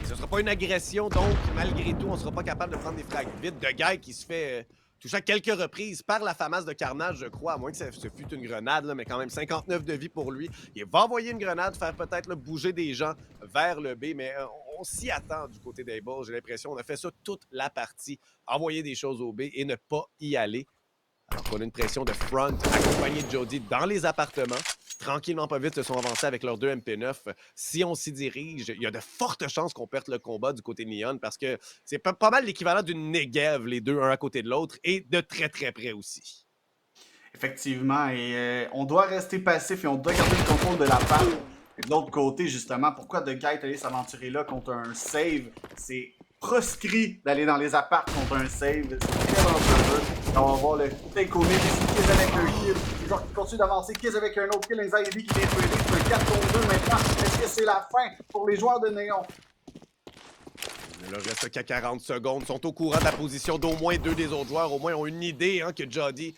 Et ce ne sera pas une agression, donc malgré tout, on ne sera pas capable de prendre des frags vite. De Guy qui se fait toucher à quelques reprises par la FAMAS de Carnage, je crois, à moins que ce fût une grenade, là, mais quand même 59 de vie pour lui. Il va envoyer une grenade, faire peut-être là, bouger des gens vers le B, mais on s'y attend du côté des Bulls. J'ai l'impression qu'on a fait ça toute la partie, envoyer des choses au B et ne pas y aller. Alors qu'on a une pression de front accompagné de Jody dans les appartements. Tranquillement, pas vite, se sont avancés avec leurs 2 MP9. Si on s'y dirige, il y a de fortes chances qu'on perde le combat du côté de Neon parce que c'est pas mal l'équivalent d'une Negev, les deux, un à côté de l'autre, et de très très près aussi. Effectivement, et on doit rester passif et on doit garder le contrôle de la part. Et de l'autre côté, justement, pourquoi The Guy est allé s'aventurer là contre un save? C'est proscrit d'aller dans les apparts contre un save. C'est très dangereux. On va voir le take-away ici, Kiz avec un kill. Les joueurs qui continuent d'avancer. Kiz avec un autre kill. Anxiety qui vient de tuer. C'est un 4 contre 2 maintenant. Est-ce que c'est la fin pour les joueurs de Néon? Il leur reste qu'à 40 secondes. Ils sont au courant de la position d'au moins 2 des autres joueurs. Au moins, ont une idée hein, que Jody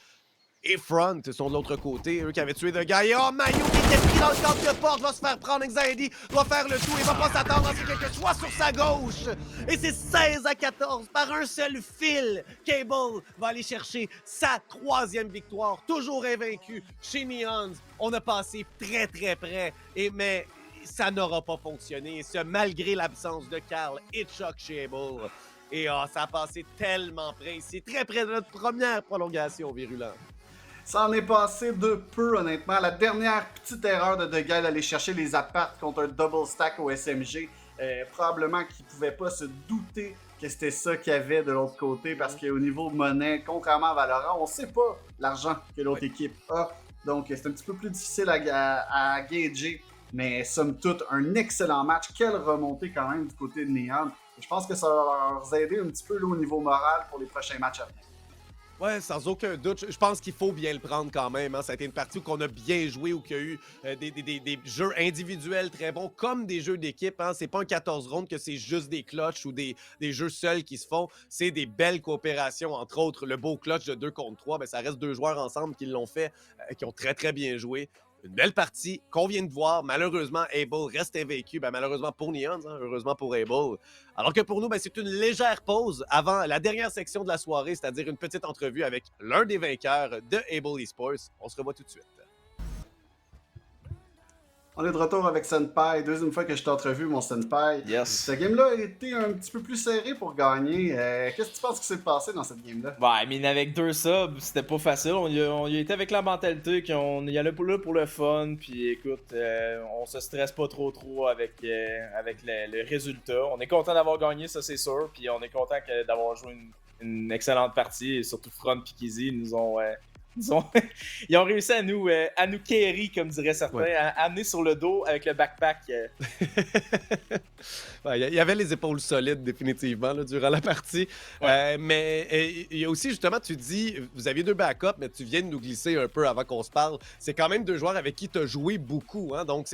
et Front sont de l'autre côté. Eux qui avaient tué The Guy. Oh, Mayo qui était pris dans le cadre de porte va se faire prendre. Anxiety doit faire le tout. Il va pas s'attendre à ce que quelqu'un soit sur sa gauche. Et c'est 16-14 par un seul fil. Cable va aller chercher sa 3e victoire. Toujours invaincu chez Neons. On a passé très très près. Mais ça n'aura pas fonctionné. Ce malgré l'absence de Carl et Chuck chez Able. Et ça a passé tellement près ici. Très près de notre première prolongation, Virulent. Ça en est passé de peu, honnêtement. La dernière petite erreur de The Guy d'aller chercher les apparts contre un double stack au SMG. Probablement qu'il ne pouvait pas se douter que c'était ça qu'il y avait de l'autre côté parce qu'au niveau monnaie, contrairement à Valorant, on ne sait pas l'argent que l'autre équipe a. Donc, c'est un petit peu plus difficile à gager. Mais somme toute, un excellent match. Quelle remontée quand même du côté de Neon. Je pense que ça va leur aider un petit peu là, au niveau moral pour les prochains matchs à venir. Ouais, sans aucun doute. Je pense qu'il faut bien le prendre quand même. Hein. Ça a été une partie où on a bien joué, où il y a eu des jeux individuels très bons, comme des jeux d'équipe. Hein. C'est pas un 14 rondes que c'est juste des clutches ou des jeux seuls qui se font. C'est des belles coopérations, entre autres. Le beau clutch de 2 contre 3, ben, ça reste 2 joueurs ensemble qui l'ont fait, qui ont très, très bien joué. Une belle partie qu'on vient de voir. Malheureusement, Able reste invaincu. Ben, malheureusement pour Neons, hein, heureusement pour Able. Alors que pour nous, ben, c'est une légère pause avant la dernière section de la soirée, c'est-à-dire une petite entrevue avec l'un des vainqueurs de Able Esports. On se revoit tout de suite. On est de retour avec Senpai. Deuxième fois que je t'ai entrevu, mon Senpai. Yes. Cette game-là a été un petit peu plus serrée pour gagner. Qu'est-ce que tu penses qui s'est passé dans cette game-là? Ouais, mais avec 2 subs, c'était pas facile. On y a été avec la mentalité qu'on y allait là pour le fun. Puis écoute, on se stresse pas trop avec le résultat. On est content d'avoir gagné, ça c'est sûr. Puis on est content d'avoir joué une excellente partie. Et surtout Front et Kizzy nous ont... Ils ont réussi à nous carry, comme diraient certains, ouais. À amener sur le dos avec le backpack. Ouais, il y avait les épaules solides, définitivement, là, durant la partie. Mais il y a aussi, justement, tu dis, vous aviez 2 backups, mais tu viens de nous glisser un peu avant qu'on se parle. C'est quand même 2 joueurs avec qui tu as joué beaucoup. Hein? Donc,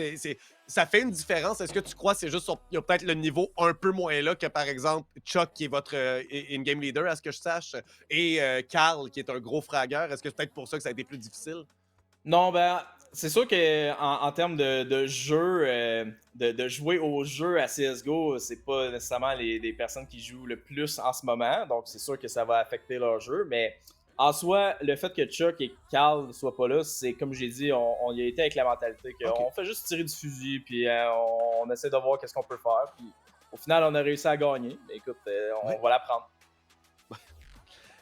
ça fait une différence. Est-ce que tu crois que c'est juste il y a peut-être le niveau un peu moins là que, par exemple, Chuck, qui est votre in-game leader, à ce que je sache, et Carl, qui est un gros fragueur. Est-ce que c'est peut-être pour ça que ça a été plus difficile? Non, ben, c'est sûr que en termes de jeu, de jouer au jeu à CSGO, c'est pas nécessairement les personnes qui jouent le plus en ce moment, donc c'est sûr que ça va affecter leur jeu, mais en soi, le fait que Chuck et Carl soient pas là, c'est comme j'ai dit, on y a été avec la mentalité qu'on fait juste tirer du fusil, puis on essaie de voir qu'est-ce qu'on peut faire, puis au final, on a réussi à gagner. Mais écoute, on va la prendre.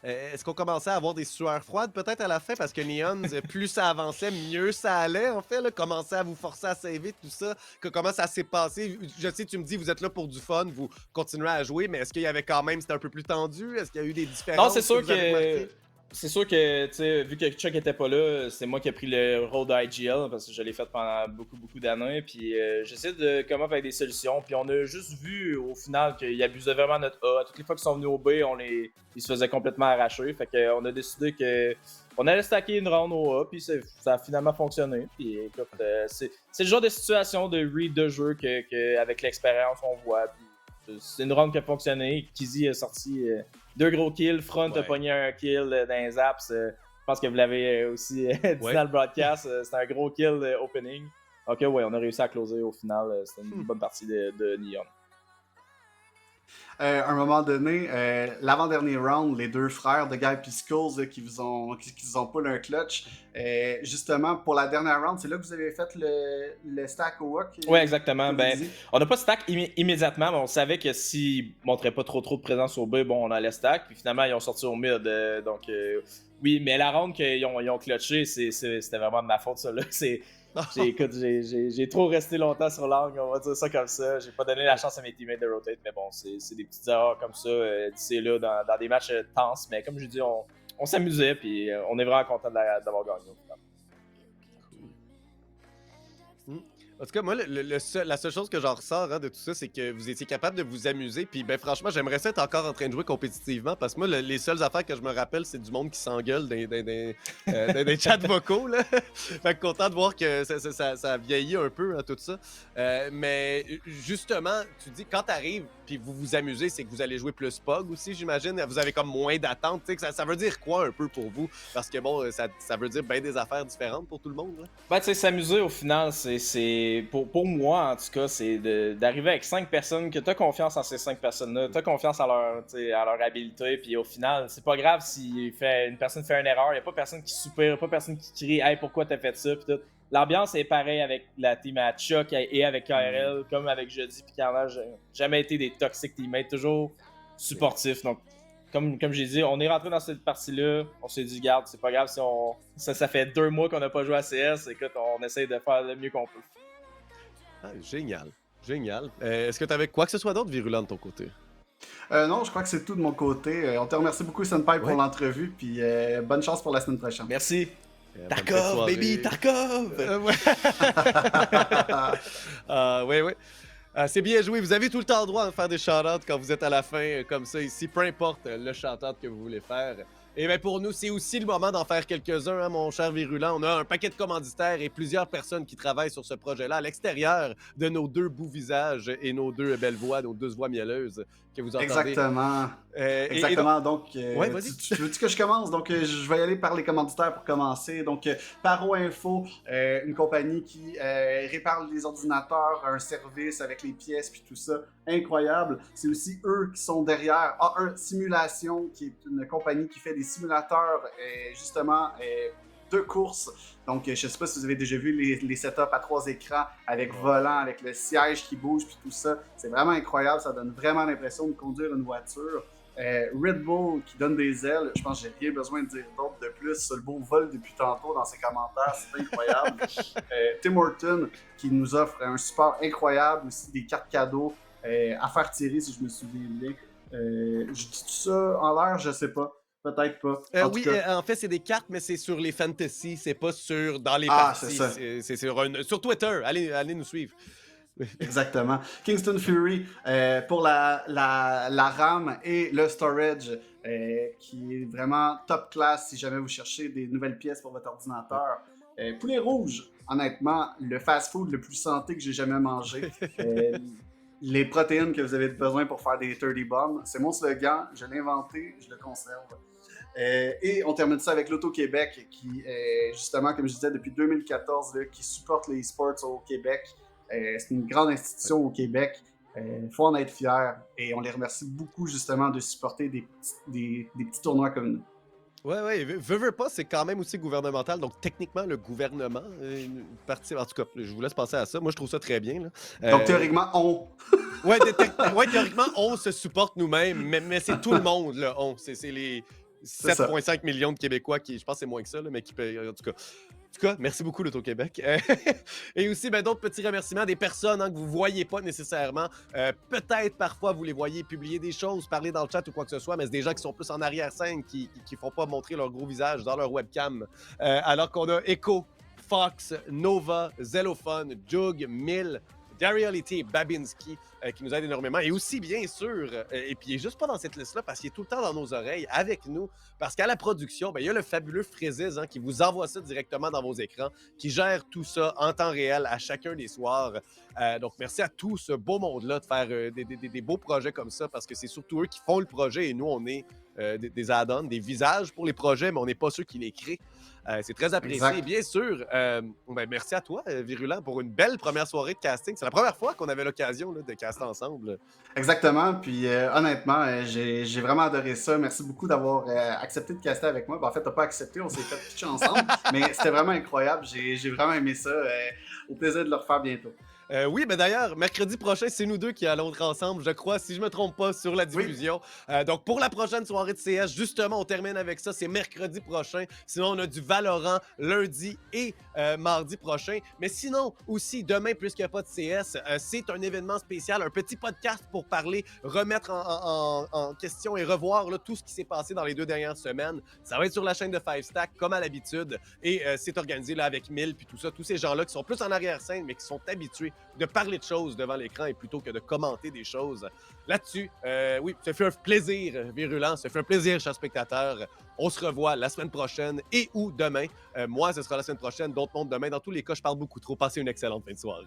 Est-ce qu'on commençait à avoir des sueurs froides peut-être à la fin? Parce que Neons, plus ça avançait, mieux ça allait, en fait. Là, commençait à vous forcer à saver, tout ça. Comment ça s'est passé? Je sais, tu me dis, vous êtes là pour du fun, vous continuez à jouer, mais est-ce qu'il y avait quand même, c'était un peu plus tendu? Est-ce qu'il y a eu des différences? Non, c'est sûr que... C'est sûr que, tu sais, vu que Chuck était pas là, c'est moi qui ai pris le rôle d'IGL parce que je l'ai fait pendant beaucoup d'années. Puis j'essaie de come up avec des solutions. Puis on a juste vu au final qu'ils abusaient vraiment notre A. Toutes les fois qu'ils sont venus au B, ils se faisaient complètement arracher. Fait qu'on a décidé qu'on allait stacker une round au A. Puis ça a finalement fonctionné. Puis écoute, c'est le genre de situation de read de jeu qu'avec l'expérience on voit. Puis c'est une round qui a fonctionné. Kizzy a sorti 2 gros kills. Front a pogné un kill dans les apps. Je pense que vous l'avez aussi dit dans le broadcast. C'était un gros kill opening. Ok, ouais, on a réussi à closer au final. C'était une bonne partie de Neon. À un moment donné, l'avant-dernier round, les 2 frères de Guy et Skulls qui vous ont pull un clutch. Justement, pour la dernière round, c'est là que vous avez fait le stack au WOC? Oui, exactement. Ben, on n'a pas stack immédiatement, mais on savait que s'ils ne montraient pas trop de présence au B, bon, on allait stack. Puis finalement, ils ont sorti au mid. Donc, oui, mais la round qu'ils ont clutché, c'était vraiment de ma faute, ça. Là. Écoute, j'ai trop resté longtemps sur l'angle, on va dire ça comme ça. J'ai pas donné la chance à mes teammates de rotate, mais bon, c'est des petites erreurs comme ça d'ici et là dans des matchs tenses. Mais comme je dis, on s'amusait, puis on est vraiment content d'avoir gagné au final. En tout cas, moi, la seule chose que j'en ressors de tout ça, c'est que vous étiez capable de vous amuser. Puis, ben, franchement, j'aimerais ça être encore en train de jouer compétitivement parce que moi, les seules affaires que je me rappelle, c'est du monde qui s'engueule dans des chats vocaux. Là. Fait que content de voir que ça vieillit un peu, hein, tout ça. Mais justement, tu dis, quand t'arrives puis vous vous amusez, c'est que vous allez jouer plus POG aussi, j'imagine. Vous avez comme moins d'attente. Ça veut dire quoi un peu pour vous? Parce que bon, ça veut dire bien des affaires différentes pour tout le monde. Là. Ben, tu sais, s'amuser au final, pour moi, en tout cas, c'est d'arriver avec 5 personnes, que tu as confiance en ces 5 personnes-là, tu as confiance à leur habilité, puis au final, c'est pas grave si une personne fait une erreur, il n'y a pas personne qui soupire, pas personne qui crie « Hey, pourquoi t'as fait ça? » puis tout. L'ambiance est pareille avec la team à Chuck et avec KRL, comme avec Jeudi puis Carnage. J'ai jamais été des toxiques teammates, toujours supportifs. Donc, comme j'ai dit, on est rentré dans cette partie-là, on s'est dit, garde, c'est pas grave si ça fait 2 mois qu'on n'a pas joué à CS, écoute, on essaye de faire le mieux qu'on peut. Ah, génial. Est-ce que tu avais quoi que ce soit d'autre virulent de ton côté? Non, je crois que c'est tout de mon côté. On te remercie beaucoup, Senpai, pour l'entrevue, puis bonne chance pour la semaine prochaine. Merci. Tarkov, baby, Tarkov! Ouais. C'est bien joué. Vous avez tout le temps le droit de faire des shout-outs quand vous êtes à la fin, comme ça ici, peu importe le shout-out que vous voulez faire. Et bien pour nous, c'est aussi le moment d'en faire quelques-uns, hein, mon cher Virulent. On a un paquet de commanditaires et plusieurs personnes qui travaillent sur ce projet-là à l'extérieur de nos 2 beaux visages et nos 2 belles voix, nos 2 voix mielleuses que vous entendez. Exactement. Exactement. Donc, tu veux-tu que je commence? Donc, je vais y aller par les commanditaires pour commencer. Donc, Paro Info, une compagnie qui répare les ordinateurs, un service avec les pièces puis tout ça. Incroyable. C'est aussi eux qui sont derrière A1 Simulation, qui est une compagnie qui fait des simulateurs, justement, de course. Donc, je ne sais pas si vous avez déjà vu les setups à 3 écrans avec volant, avec le siège qui bouge puis tout ça. C'est vraiment incroyable. Ça donne vraiment l'impression de conduire une voiture. Red Bull qui donne des ailes. Je pense que j'ai rien besoin de dire d'autre de plus. Le beau vole depuis tantôt dans ses commentaires. C'est incroyable. Tim Horton qui nous offre un support incroyable. Aussi des cartes cadeaux à faire tirer, si je me souviens bien. Je dis tout ça en l'air, je sais pas. Peut-être pas. En fait, c'est des cartes, mais c'est sur les fantasy. C'est pas dans les parties. C'est ça. C'est sur Twitter. Allez nous suivre. Exactement. Kingston Fury pour la RAM et le storage qui est vraiment top class si jamais vous cherchez des nouvelles pièces pour votre ordinateur. Poulet rouge, honnêtement, le fast-food le plus santé que j'ai jamais mangé. Les protéines que vous avez besoin pour faire des 30 bombs, c'est mon slogan, je l'ai inventé, je le conserve. Et on termine ça avec l'Auto-Québec qui, justement, comme je disais, depuis 2014, là, qui supporte les e-sports au Québec. C'est une grande institution au Québec. Il faut en être fier. Et on les remercie beaucoup, justement, de supporter des petits tournois comme nous. Ouais, veux pas, c'est quand même aussi gouvernemental, donc techniquement, le gouvernement, une partie, en tout cas, je vous laisse penser à ça. Moi, je trouve ça très bien. Là. Donc, théoriquement, on. Ouais, théoriquement, on se supporte nous-mêmes, mais c'est tout le monde, là, on. C'est les 7,5 millions de Québécois qui, je pense que c'est moins que ça, là, mais qui payent, en tout cas, merci beaucoup, l'Auto-Québec. Et aussi, d'autres petits remerciements des personnes que vous ne voyez pas nécessairement. Peut-être, parfois, vous les voyez publier des choses, parler dans le chat ou quoi que ce soit, mais c'est des gens qui sont plus en arrière-scène, qui ne font pas montrer leur gros visage dans leur webcam. Alors qu'on a Echo, Fox, Nova, Zellophone, Jug, Mill, Dariality et Babinski qui nous aident énormément. Et aussi, bien sûr, et puis il n'est juste pas dans cette liste-là parce qu'il est tout le temps dans nos oreilles avec nous. Parce qu'à la production, il y a le fabuleux Fréziz qui vous envoie ça directement dans vos écrans, qui gère tout ça en temps réel à chacun des soirs. Donc, merci à tout ce beau monde-là de faire des beaux projets comme ça parce que c'est surtout eux qui font le projet et nous, on est des add-ons, des visages pour les projets, mais on n'est pas ceux qui les créent. C'est très apprécié. Exact. Bien sûr, merci à toi, Virulent, pour une belle première soirée de casting. C'est la première fois qu'on avait l'occasion de caster ensemble. Exactement. Puis honnêtement, j'ai vraiment adoré ça. Merci beaucoup d'avoir accepté de caster avec moi. En fait, t'as pas accepté, on s'est fait pitcher ensemble. Mais c'était vraiment incroyable. J'ai vraiment aimé ça. Au plaisir de le refaire bientôt. Oui, d'ailleurs, mercredi prochain, c'est nous deux qui allons être ensemble, je crois, si je me trompe pas, sur la diffusion. Oui. Donc, pour la prochaine soirée de CS, justement, on termine avec ça. C'est mercredi prochain. Sinon, on a du Valorant lundi et mardi prochain. Mais sinon, aussi, demain, puisqu'il n'y a pas de CS, c'est un événement spécial, un petit podcast pour parler, remettre en question et revoir là, tout ce qui s'est passé dans les 2 dernières semaines. Ça va être sur la chaîne de 5Stack, comme à l'habitude. Et c'est organisé là, avec Mill, puis tout ça. Tous ces gens-là qui sont plus en arrière-scène, mais qui sont habitués de parler de choses devant l'écran et plutôt que de commenter des choses là-dessus. Oui, ça fait un plaisir, Virulent, ça fait un plaisir, chers spectateurs. On se revoit la semaine prochaine et ou demain. Moi, ce sera la semaine prochaine, d'autres mondes demain. Dans tous les cas, je parle beaucoup trop. Passez une excellente fin de soirée.